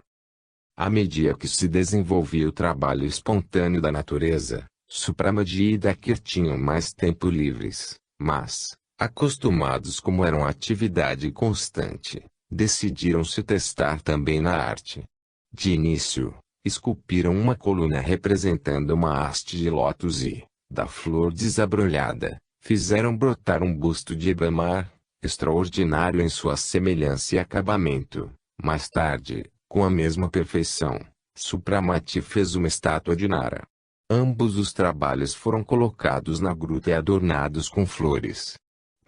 À medida que se desenvolvia o trabalho espontâneo da natureza, Supramati e Dakir tinham mais tempo livres, mas, acostumados como eram à atividade constante, decidiram-se testar também na arte. De início, esculpiram uma coluna representando uma haste de lótus e, da flor desabrolhada, fizeram brotar um busto de Ebamar, extraordinário em sua semelhança e acabamento. Mais tarde, com a mesma perfeição, Supramati fez uma estátua de Nara. Ambos os trabalhos foram colocados na gruta e adornados com flores.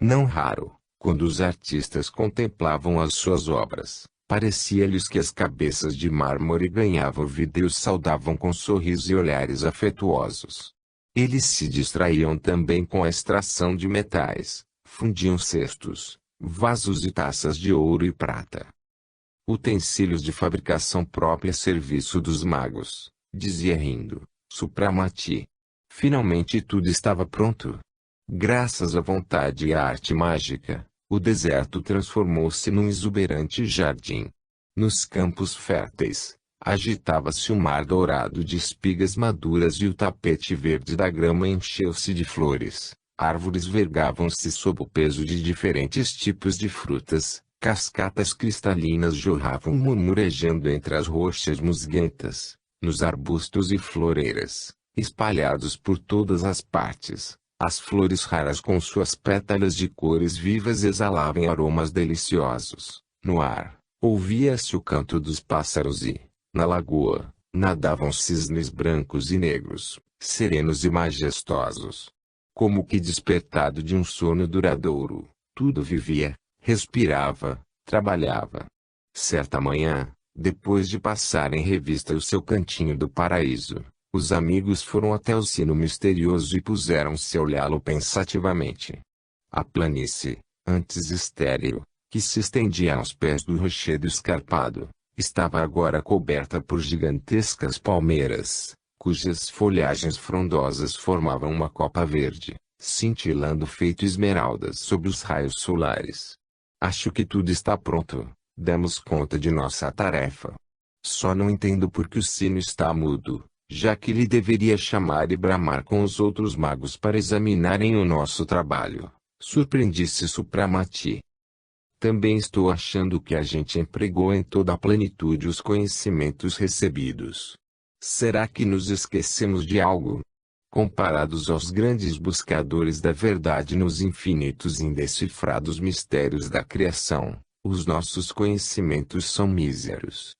Não raro, quando os artistas contemplavam as suas obras, parecia-lhes que as cabeças de mármore ganhavam vida e os saudavam com sorrisos e olhares afetuosos. Eles se distraíam também com a extração de metais, fundiam cestos, vasos e taças de ouro e prata. Utensílios de fabricação própria a serviço dos magos, dizia rindo, Supramati. Finalmente tudo estava pronto. Graças à vontade e à arte mágica, o deserto transformou-se num exuberante jardim. Nos campos férteis, agitava-se um mar dourado de espigas maduras e o tapete verde da grama encheu-se de flores. Árvores vergavam-se sob o peso de diferentes tipos de frutas, cascatas cristalinas jorravam murmurejando entre as rochas musguentas, nos arbustos e floreiras. Espalhados por todas as partes, as flores raras com suas pétalas de cores vivas exalavam aromas deliciosos. No ar, ouvia-se o canto dos pássaros e, na lagoa, nadavam cisnes brancos e negros, serenos e majestosos. Como que despertado de um sono duradouro, tudo vivia, respirava, trabalhava. Certa manhã, depois de passar em revista o seu cantinho do paraíso, os amigos foram até o sino misterioso e puseram-se a olhá-lo pensativamente. A planície, antes estéril, que se estendia aos pés do rochedo escarpado, estava agora coberta por gigantescas palmeiras, cujas folhagens frondosas formavam uma copa verde, cintilando feito esmeraldas sob os raios solares. Acho que tudo está pronto, demos conta de nossa tarefa. Só não entendo por que o sino está mudo, já que ele deveria chamar e bramar com os outros magos para examinarem o nosso trabalho. Surpreendi-se Supramati. Também estou achando que a gente empregou em toda a plenitude os conhecimentos recebidos. Será que nos esquecemos de algo? Comparados aos grandes buscadores da verdade nos infinitos e indecifrados mistérios da criação, os nossos conhecimentos são míseros.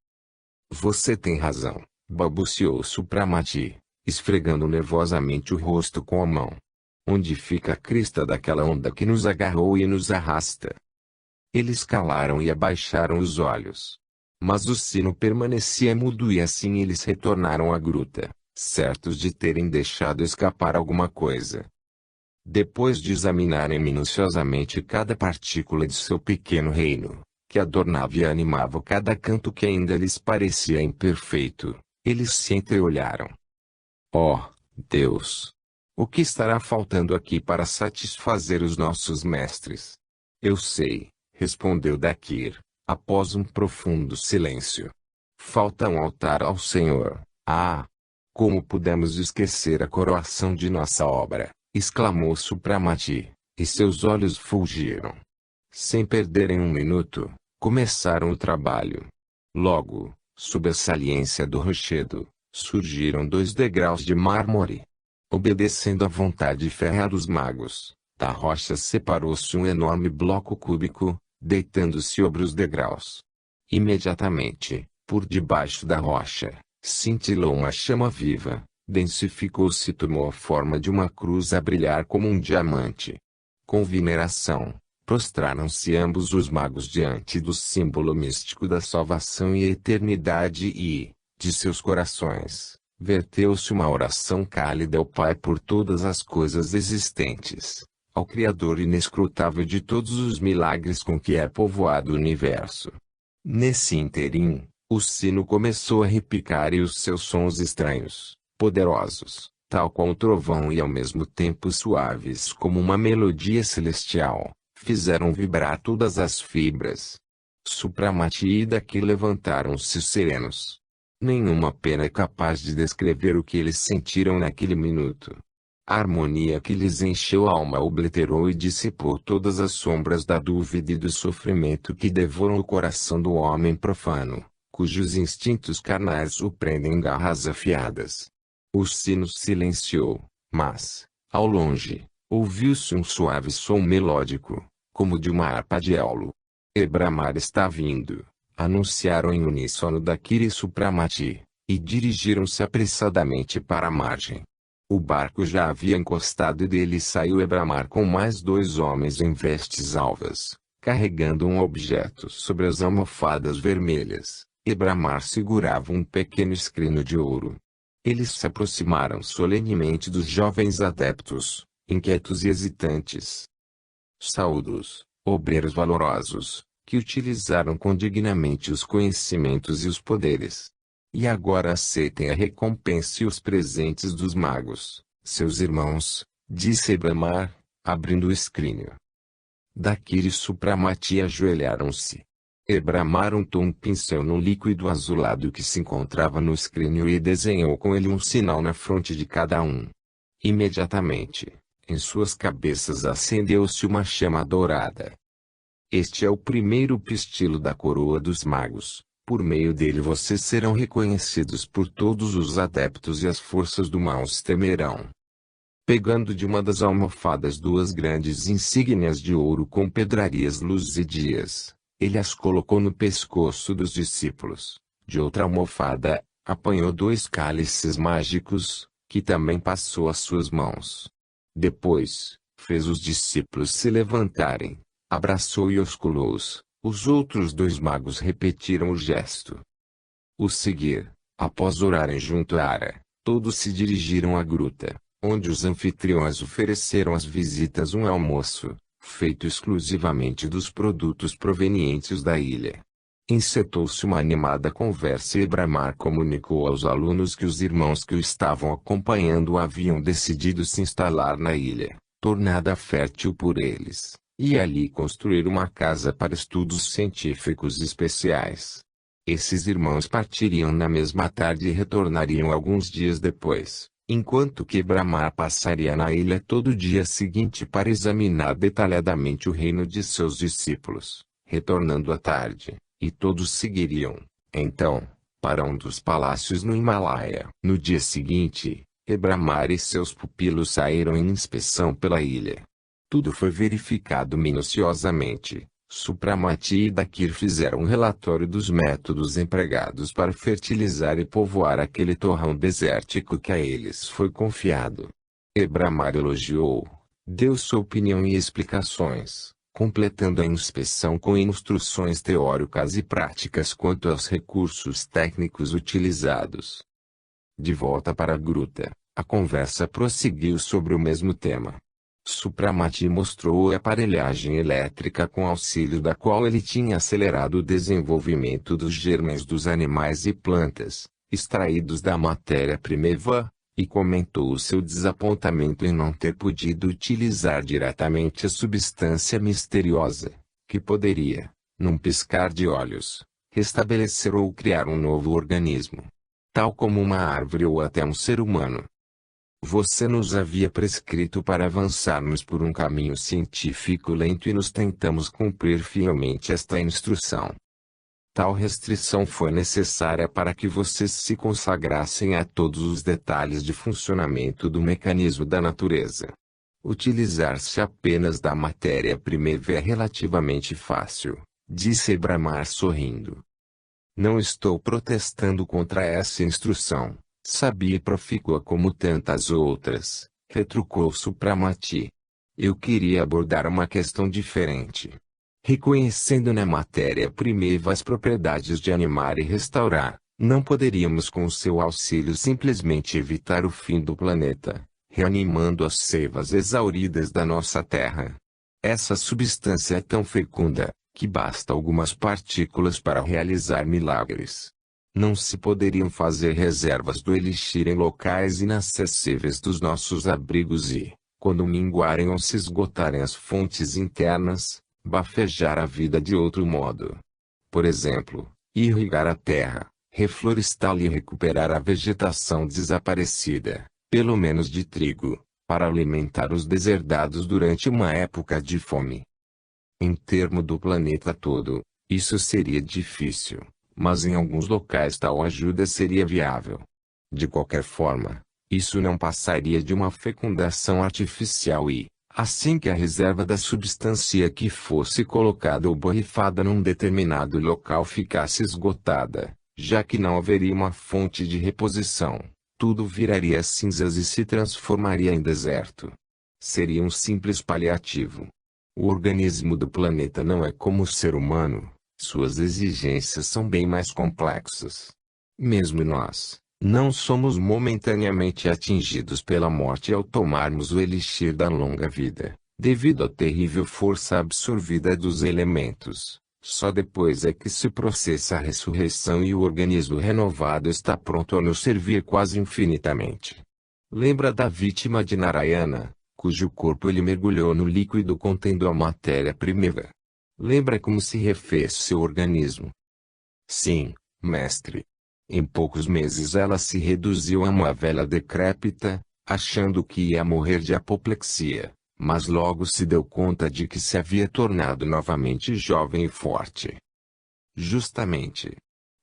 Você tem razão, balbuciou Supramati, esfregando nervosamente o rosto com a mão. Onde fica a crista daquela onda que nos agarrou e nos arrasta? Eles calaram e abaixaram os olhos. Mas o sino permanecia mudo e assim eles retornaram à gruta, certos de terem deixado escapar alguma coisa. Depois de examinarem minuciosamente cada partícula de seu pequeno reino, que adornava e animava cada canto que ainda lhes parecia imperfeito, eles se entreolharam. Oh, Deus! O que estará faltando aqui para satisfazer os nossos mestres? Eu sei, respondeu Dakir, após um profundo silêncio. Falta um altar ao Senhor. Ah! Como pudemos esquecer a coroação de nossa obra? Exclamou Supramati, e seus olhos fulgiram. Sem perderem um minuto, começaram o trabalho. Logo, sob a saliência do rochedo, surgiram 2 degraus de mármore. Obedecendo à vontade férrea dos magos, da rocha separou-se um enorme bloco cúbico, deitando-se sobre os degraus. Imediatamente, por debaixo da rocha, cintilou uma chama viva, densificou-se e tomou a forma de uma cruz a brilhar como um diamante. Com veneração, prostraram-se ambos os magos diante do símbolo místico da salvação e eternidade e, de seus corações, verteu-se uma oração cálida ao Pai por todas as coisas existentes, ao Criador inescrutável de todos os milagres com que é povoado o universo. Nesse ínterim, o sino começou a repicar e os seus sons estranhos, poderosos, tal qual um trovão e ao mesmo tempo suaves como uma melodia celestial, fizeram vibrar todas as fibras. Supramati e Dakir levantaram-se serenos. Nenhuma pena é capaz de descrever o que eles sentiram naquele minuto. A harmonia que lhes encheu a alma obliterou e dissipou todas as sombras da dúvida e do sofrimento que devoram o coração do homem profano, cujos instintos carnais o prendem em garras afiadas. O sino silenciou, mas, ao longe, ouviu-se um suave som melódico, como de uma harpa de éolo. Ebramar está vindo, anunciaram em uníssono Dakir e Supramati, e dirigiram-se apressadamente para a margem. O barco já havia encostado e dele saiu Ebramar com mais 2 homens em vestes alvas, carregando um objeto sobre as almofadas vermelhas. Ebramar segurava um pequeno escrino de ouro. Eles se aproximaram solenemente dos jovens adeptos, inquietos e hesitantes. Saúdos, obreiros valorosos, que utilizaram com dignamente os conhecimentos e os poderes. E agora aceitem a recompensa e os presentes dos magos, seus irmãos, disse Ebramar, abrindo o escrínio. Dakir e Supramati ajoelharam-se. Ebramar untou um pincel no líquido azulado que se encontrava no escrínio e desenhou com ele um sinal na fronte de cada um. Imediatamente, em suas cabeças acendeu-se uma chama dourada. Este é o primeiro pistilo da coroa dos magos, Por meio dele vocês serão reconhecidos por todos os adeptos e as forças do mal os temerão. Pegando de uma das almofadas duas grandes insígnias de ouro com pedrarias luzidias, ele as colocou no pescoço dos discípulos. De outra almofada, apanhou dois cálices mágicos, que também passou às suas mãos. Depois, fez os discípulos se levantarem, abraçou e osculou-os. Os outros dois magos repetiram o gesto. O seguir, após orarem junto a Ara, todos se dirigiram à gruta, onde os anfitriões ofereceram às visitas um almoço, feito exclusivamente dos produtos provenientes da ilha. Encetou-se uma animada conversa e Bramar comunicou aos alunos que os irmãos que o estavam acompanhando haviam decidido se instalar na ilha, tornada fértil por eles, e ali construir uma casa para estudos científicos especiais. Esses irmãos partiriam na mesma tarde e retornariam alguns dias depois, enquanto que Bramar passaria na ilha todo o dia seguinte para examinar detalhadamente o reino de seus discípulos, retornando à tarde, e todos seguiriam, então, para um dos palácios no Himalaia. No dia seguinte, Bramar e seus pupilos saíram em inspeção pela ilha. Tudo foi verificado minuciosamente. Supramati e Dakir fizeram um relatório dos métodos empregados para fertilizar e povoar aquele torrão desértico que a eles foi confiado. Bramar elogiou, deu sua opinião e explicações, completando a inspeção com instruções teóricas e práticas quanto aos recursos técnicos utilizados. De volta para a gruta, a conversa prosseguiu sobre o mesmo tema. Supramati mostrou a aparelhagem elétrica com auxílio da qual ele tinha acelerado o desenvolvimento dos germes dos animais e plantas, extraídos da matéria-prima, e comentou o seu desapontamento em não ter podido utilizar diretamente a substância misteriosa, que poderia, num piscar de olhos, restabelecer ou criar um novo organismo, tal como uma árvore ou até um ser humano. Você nos havia prescrito para avançarmos por um caminho científico lento e nos tentamos cumprir fielmente esta instrução. Tal restrição foi necessária para que vocês se consagrassem a todos os detalhes de funcionamento do mecanismo da natureza. Utilizar-se apenas da matéria-prima é relativamente fácil, disse Bramar sorrindo. Não estou protestando contra essa instrução. Sabia e profícua como tantas outras, retrucou Supramati. Eu queria abordar uma questão diferente. Reconhecendo na matéria-prima as propriedades de animar e restaurar, não poderíamos com seu auxílio simplesmente evitar o fim do planeta, reanimando as seivas exauridas da nossa Terra. Essa substância é tão fecunda, que basta algumas partículas para realizar milagres. Não se poderiam fazer reservas do elixir em locais inacessíveis dos nossos abrigos e, quando minguarem ou se esgotarem as fontes internas, bafejar a vida de outro modo. Por exemplo, irrigar a terra, reflorestá-la e recuperar a vegetação desaparecida, pelo menos de trigo, para alimentar os deserdados durante uma época de fome. Em termo do planeta todo, isso seria difícil. Mas em alguns locais tal ajuda seria viável. De qualquer forma, isso não passaria de uma fecundação artificial e, assim que a reserva da substância que fosse colocada ou borrifada num determinado local ficasse esgotada, já que não haveria uma fonte de reposição, tudo viraria cinzas e se transformaria em deserto. Seria um simples paliativo. O organismo do planeta não é como o ser humano. Suas exigências são bem mais complexas. Mesmo nós, não somos momentaneamente atingidos pela morte ao tomarmos o elixir da longa vida, devido à terrível força absorvida dos elementos. Só depois é que se processa a ressurreição e o organismo renovado está pronto a nos servir quase infinitamente. Lembra da vítima de Narayana, cujo corpo ele mergulhou no líquido contendo a matéria-prima? Lembra como se refez seu organismo? Sim, mestre. Em poucos meses ela se reduziu a uma velha decrépita, achando que ia morrer de apoplexia, mas logo se deu conta de que se havia tornado novamente jovem e forte. Justamente.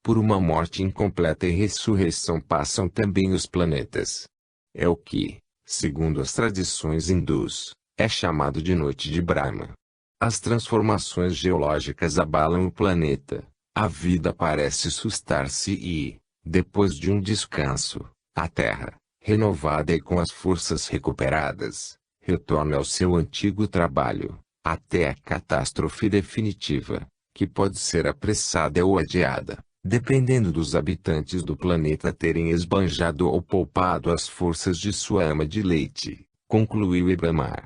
Por uma morte incompleta e ressurreição passam também os planetas. É o que, segundo as tradições hindus, é chamado de Noite de Brahma. As transformações geológicas abalam o planeta, a vida parece sustar-se e, depois de um descanso, a Terra, renovada e com as forças recuperadas, retorna ao seu antigo trabalho, até a catástrofe definitiva, que pode ser apressada ou adiada, dependendo dos habitantes do planeta terem esbanjado ou poupado as forças de sua ama de leite, concluiu Ibramar.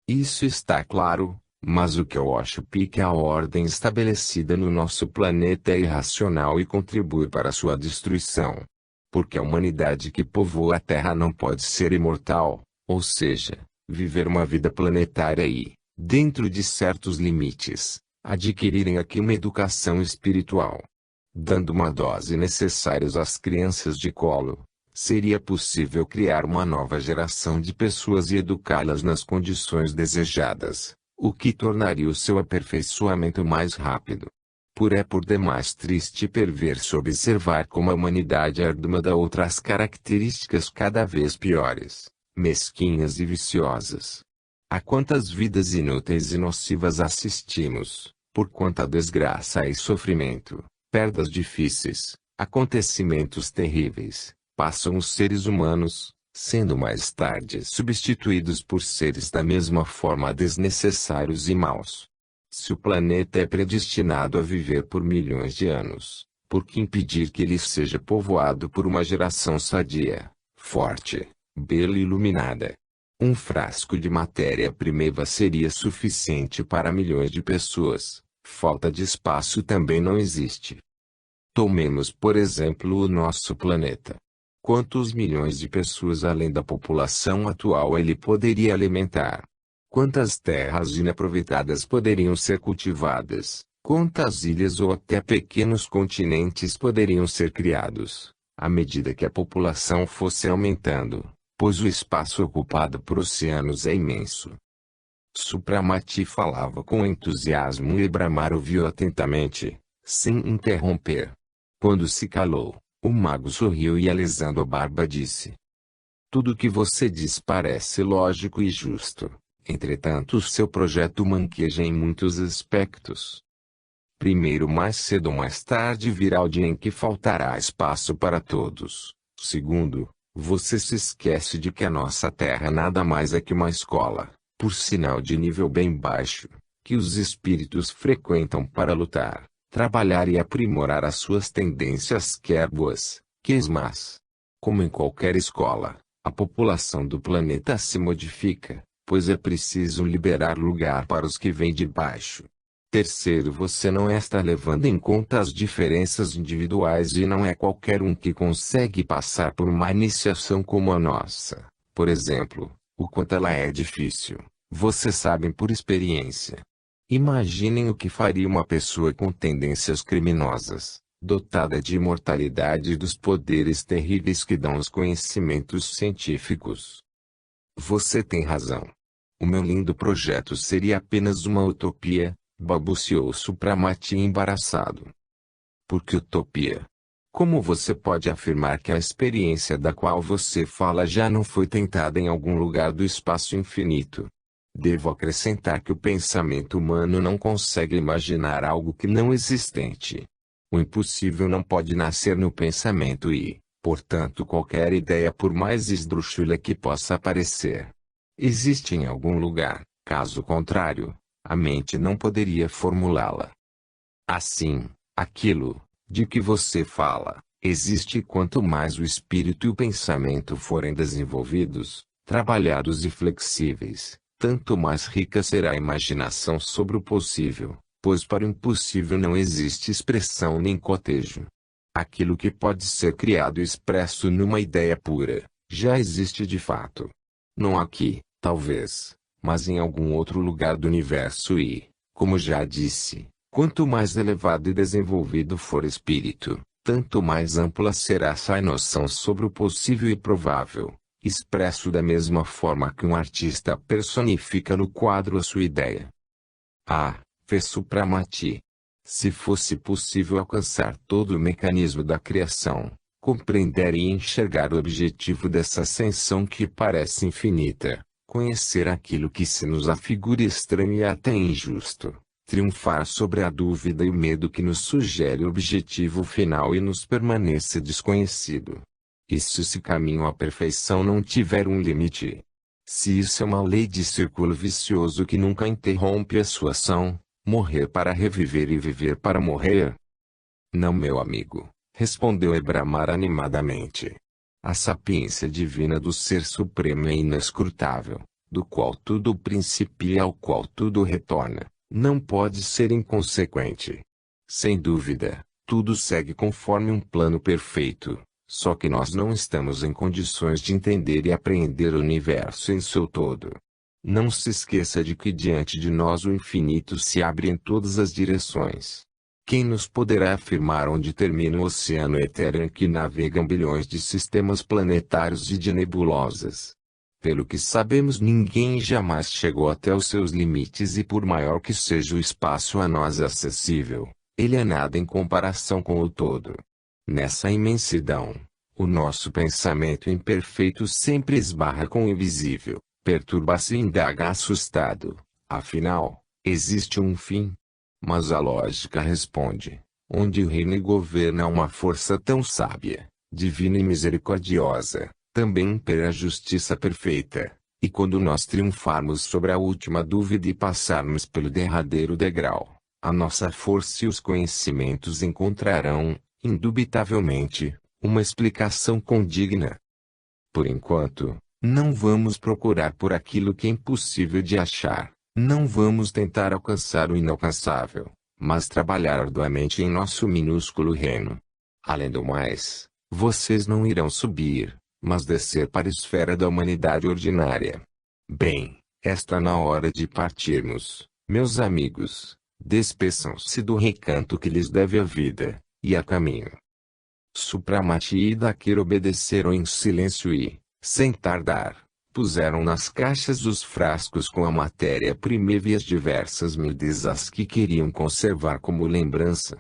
Isso está claro, mas o que eu acho que a ordem estabelecida no nosso planeta é irracional e contribui para sua destruição. Porque a humanidade que povoa a Terra não pode ser imortal, ou seja, viver uma vida planetária e, dentro de certos limites, adquirirem aqui uma educação espiritual. Dando uma dose necessária às crianças de colo, seria possível criar uma nova geração de pessoas e educá-las nas condições desejadas, o que tornaria o seu aperfeiçoamento mais rápido. Por demais triste e perverso observar como a humanidade herdada outras características cada vez piores, mesquinhas e viciosas. A quantas vidas inúteis e nocivas assistimos, por quanta desgraça e sofrimento, perdas difíceis, acontecimentos terríveis, passam os seres humanos, sendo mais tarde substituídos por seres da mesma forma desnecessários e maus. Se o planeta é predestinado a viver por milhões de anos, por que impedir que ele seja povoado por uma geração sadia, forte, bela e iluminada? Um frasco de matéria-prima seria suficiente para milhões de pessoas, falta de espaço também não existe. Tomemos por exemplo o nosso planeta. Quantos milhões de pessoas além da população atual ele poderia alimentar? Quantas terras inaproveitadas poderiam ser cultivadas? Quantas ilhas ou até pequenos continentes poderiam ser criados, à medida que a população fosse aumentando, pois o espaço ocupado por oceanos é imenso. Supramati falava com entusiasmo e Ibramar ouviu atentamente, sem interromper. Quando se calou, o mago sorriu e alisando a barba disse: tudo o que você diz parece lógico e justo. Entretanto, o seu projeto manqueja em muitos aspectos. Primeiro, mais cedo ou mais tarde virá o dia em que faltará espaço para todos. Segundo, você se esquece de que a nossa Terra nada mais é que uma escola, por sinal de nível bem baixo, que os espíritos frequentam para lutar, trabalhar e aprimorar as suas tendências quer boas, quer más. Como em qualquer escola, a população do planeta se modifica, pois é preciso liberar lugar para os que vêm de baixo. Terceiro, você não está levando em conta as diferenças individuais e não é qualquer um que consegue passar por uma iniciação como a nossa. Por exemplo, o quanto ela é difícil, vocês sabem por experiência. Imaginem o que faria uma pessoa com tendências criminosas, dotada de imortalidade e dos poderes terríveis que dão os conhecimentos científicos. Você tem razão. O meu lindo projeto seria apenas uma utopia, balbuciou Supramati embaraçado. Por que utopia? Como você pode afirmar que a experiência da qual você fala já não foi tentada em algum lugar do espaço infinito? Devo acrescentar que o pensamento humano não consegue imaginar algo que não existente. O impossível não pode nascer no pensamento e, portanto, qualquer ideia por mais esdrúxula que possa parecer, existe em algum lugar, caso contrário, a mente não poderia formulá-la. Assim, aquilo, de que você fala, existe quanto mais o espírito e o pensamento forem desenvolvidos, trabalhados e flexíveis, tanto mais rica será a imaginação sobre o possível, pois para o impossível não existe expressão nem cotejo. Aquilo que pode ser criado e expresso numa ideia pura, já existe de fato. Não aqui, talvez, mas em algum outro lugar do universo e, como já disse, quanto mais elevado e desenvolvido for o espírito, tanto mais ampla será essa noção sobre o possível e provável, expresso da mesma forma que um artista personifica no quadro a sua ideia. Ah, fez Supramati. Se fosse possível alcançar todo o mecanismo da criação, compreender e enxergar o objetivo dessa ascensão que parece infinita, conhecer aquilo que se nos afigura estranho e até injusto, triunfar sobre a dúvida e o medo que nos sugere o objetivo final e nos permanece desconhecido. Isso se caminho à perfeição não tiver um limite. Se isso é uma lei de círculo vicioso que nunca interrompe a sua ação, morrer para reviver e viver para morrer? Não, meu amigo, respondeu Ebramar animadamente. A sapiência divina do Ser Supremo é inescrutável, do qual tudo principia e ao qual tudo retorna, não pode ser inconsequente. Sem dúvida, tudo segue conforme um plano perfeito, só que nós não estamos em condições de entender e apreender o universo em seu todo. Não se esqueça de que diante de nós o infinito se abre em todas as direções. Quem nos poderá afirmar onde termina o oceano etéreo em que navegam bilhões de sistemas planetários e de nebulosas? Pelo que sabemos, ninguém jamais chegou até os seus limites e por maior que seja o espaço a nós acessível, ele é nada em comparação com o todo. Nessa imensidão, o nosso pensamento imperfeito sempre esbarra com o invisível, perturba-se e indaga assustado. Afinal, existe um fim? Mas a lógica responde: onde reina e governa uma força tão sábia, divina e misericordiosa, também impera a justiça perfeita, e quando nós triunfarmos sobre a última dúvida e passarmos pelo derradeiro degrau, a nossa força e os conhecimentos encontrarão, indubitavelmente, uma explicação condigna. Por enquanto, não vamos procurar por aquilo que é impossível de achar, não vamos tentar alcançar o inalcançável, mas trabalhar arduamente em nosso minúsculo reino. Além do mais, vocês não irão subir, mas descer para a esfera da humanidade ordinária. Bem, está na hora de partirmos, meus amigos. Despeçam-se do recanto que lhes deve a vida, e a caminho. Supramati e Dakir obedeceram em silêncio e, sem tardar, puseram nas caixas os frascos com a matéria-prima e as diversas medidas que queriam conservar como lembrança.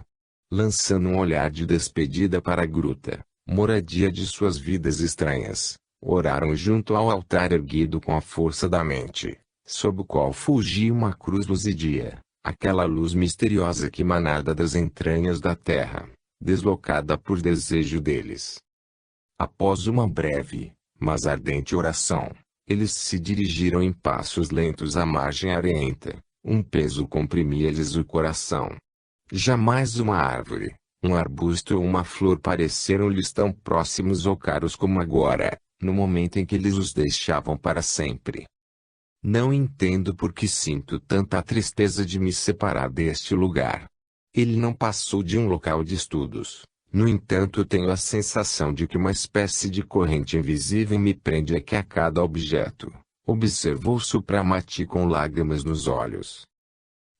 Lançando um olhar de despedida para a gruta, moradia de suas vidas estranhas, oraram junto ao altar erguido com a força da mente, sob o qual fulgia uma cruz luzidia, aquela luz misteriosa que emanada das entranhas da terra, deslocada por desejo deles. Após uma breve, mas ardente oração, eles se dirigiram em passos lentos à margem areenta. Um peso comprimia-lhes o coração. Jamais uma árvore, um arbusto ou uma flor pareceram-lhes tão próximos ou caros como agora, no momento em que eles os deixavam para sempre. Não entendo por que sinto tanta tristeza de me separar deste lugar. Ele não passou de um local de estudos. No entanto, tenho a sensação de que uma espécie de corrente invisível me prende aqui a cada objeto, observou Supramati com lágrimas nos olhos.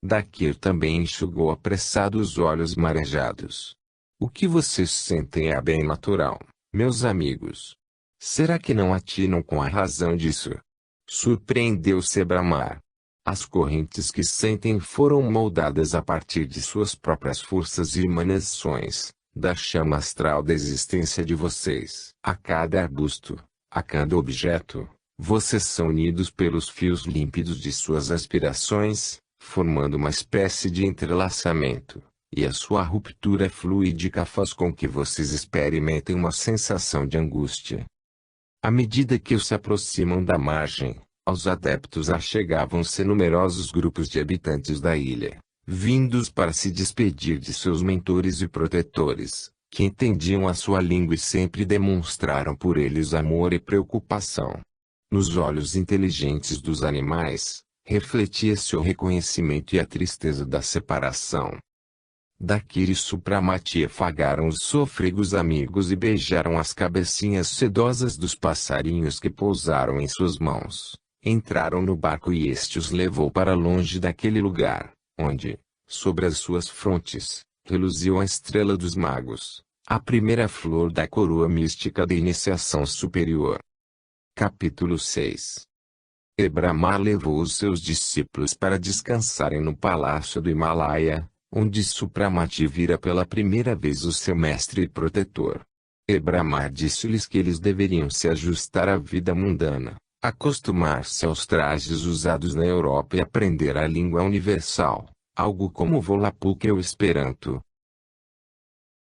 Dakir também enxugou apressado os olhos marejados. O que vocês sentem é bem natural, meus amigos. Será que não atinam com a razão disso? Surpreendeu-se Ebramar. As correntes que sentem foram moldadas a partir de suas próprias forças e emanações, da chama astral da existência de vocês. A cada arbusto, a cada objeto, vocês são unidos pelos fios límpidos de suas aspirações, formando uma espécie de entrelaçamento, e a sua ruptura fluídica faz com que vocês experimentem uma sensação de angústia. À medida que se aproximam da margem, aos adeptos achegavam-se numerosos grupos de habitantes da ilha, vindos para se despedir de seus mentores e protetores, que entendiam a sua língua e sempre demonstraram por eles amor e preocupação. Nos olhos inteligentes dos animais, refletia-se o reconhecimento e a tristeza da separação. Dakir e Supramati afagaram os sôfregos amigos e beijaram as cabecinhas sedosas dos passarinhos que pousaram em suas mãos. Entraram no barco e este os levou para longe daquele lugar, onde, sobre as suas frontes, reluziu a estrela dos magos, a primeira flor da coroa mística da iniciação superior. Capítulo 6. Ebramar levou os seus discípulos para descansarem no palácio do Himalaia, onde Supramati vira pela primeira vez o seu mestre e protetor. E Brahma disse-lhes que eles deveriam se ajustar à vida mundana, acostumar-se aos trajes usados na Europa e aprender a língua universal, algo como o Volapük e o Esperanto.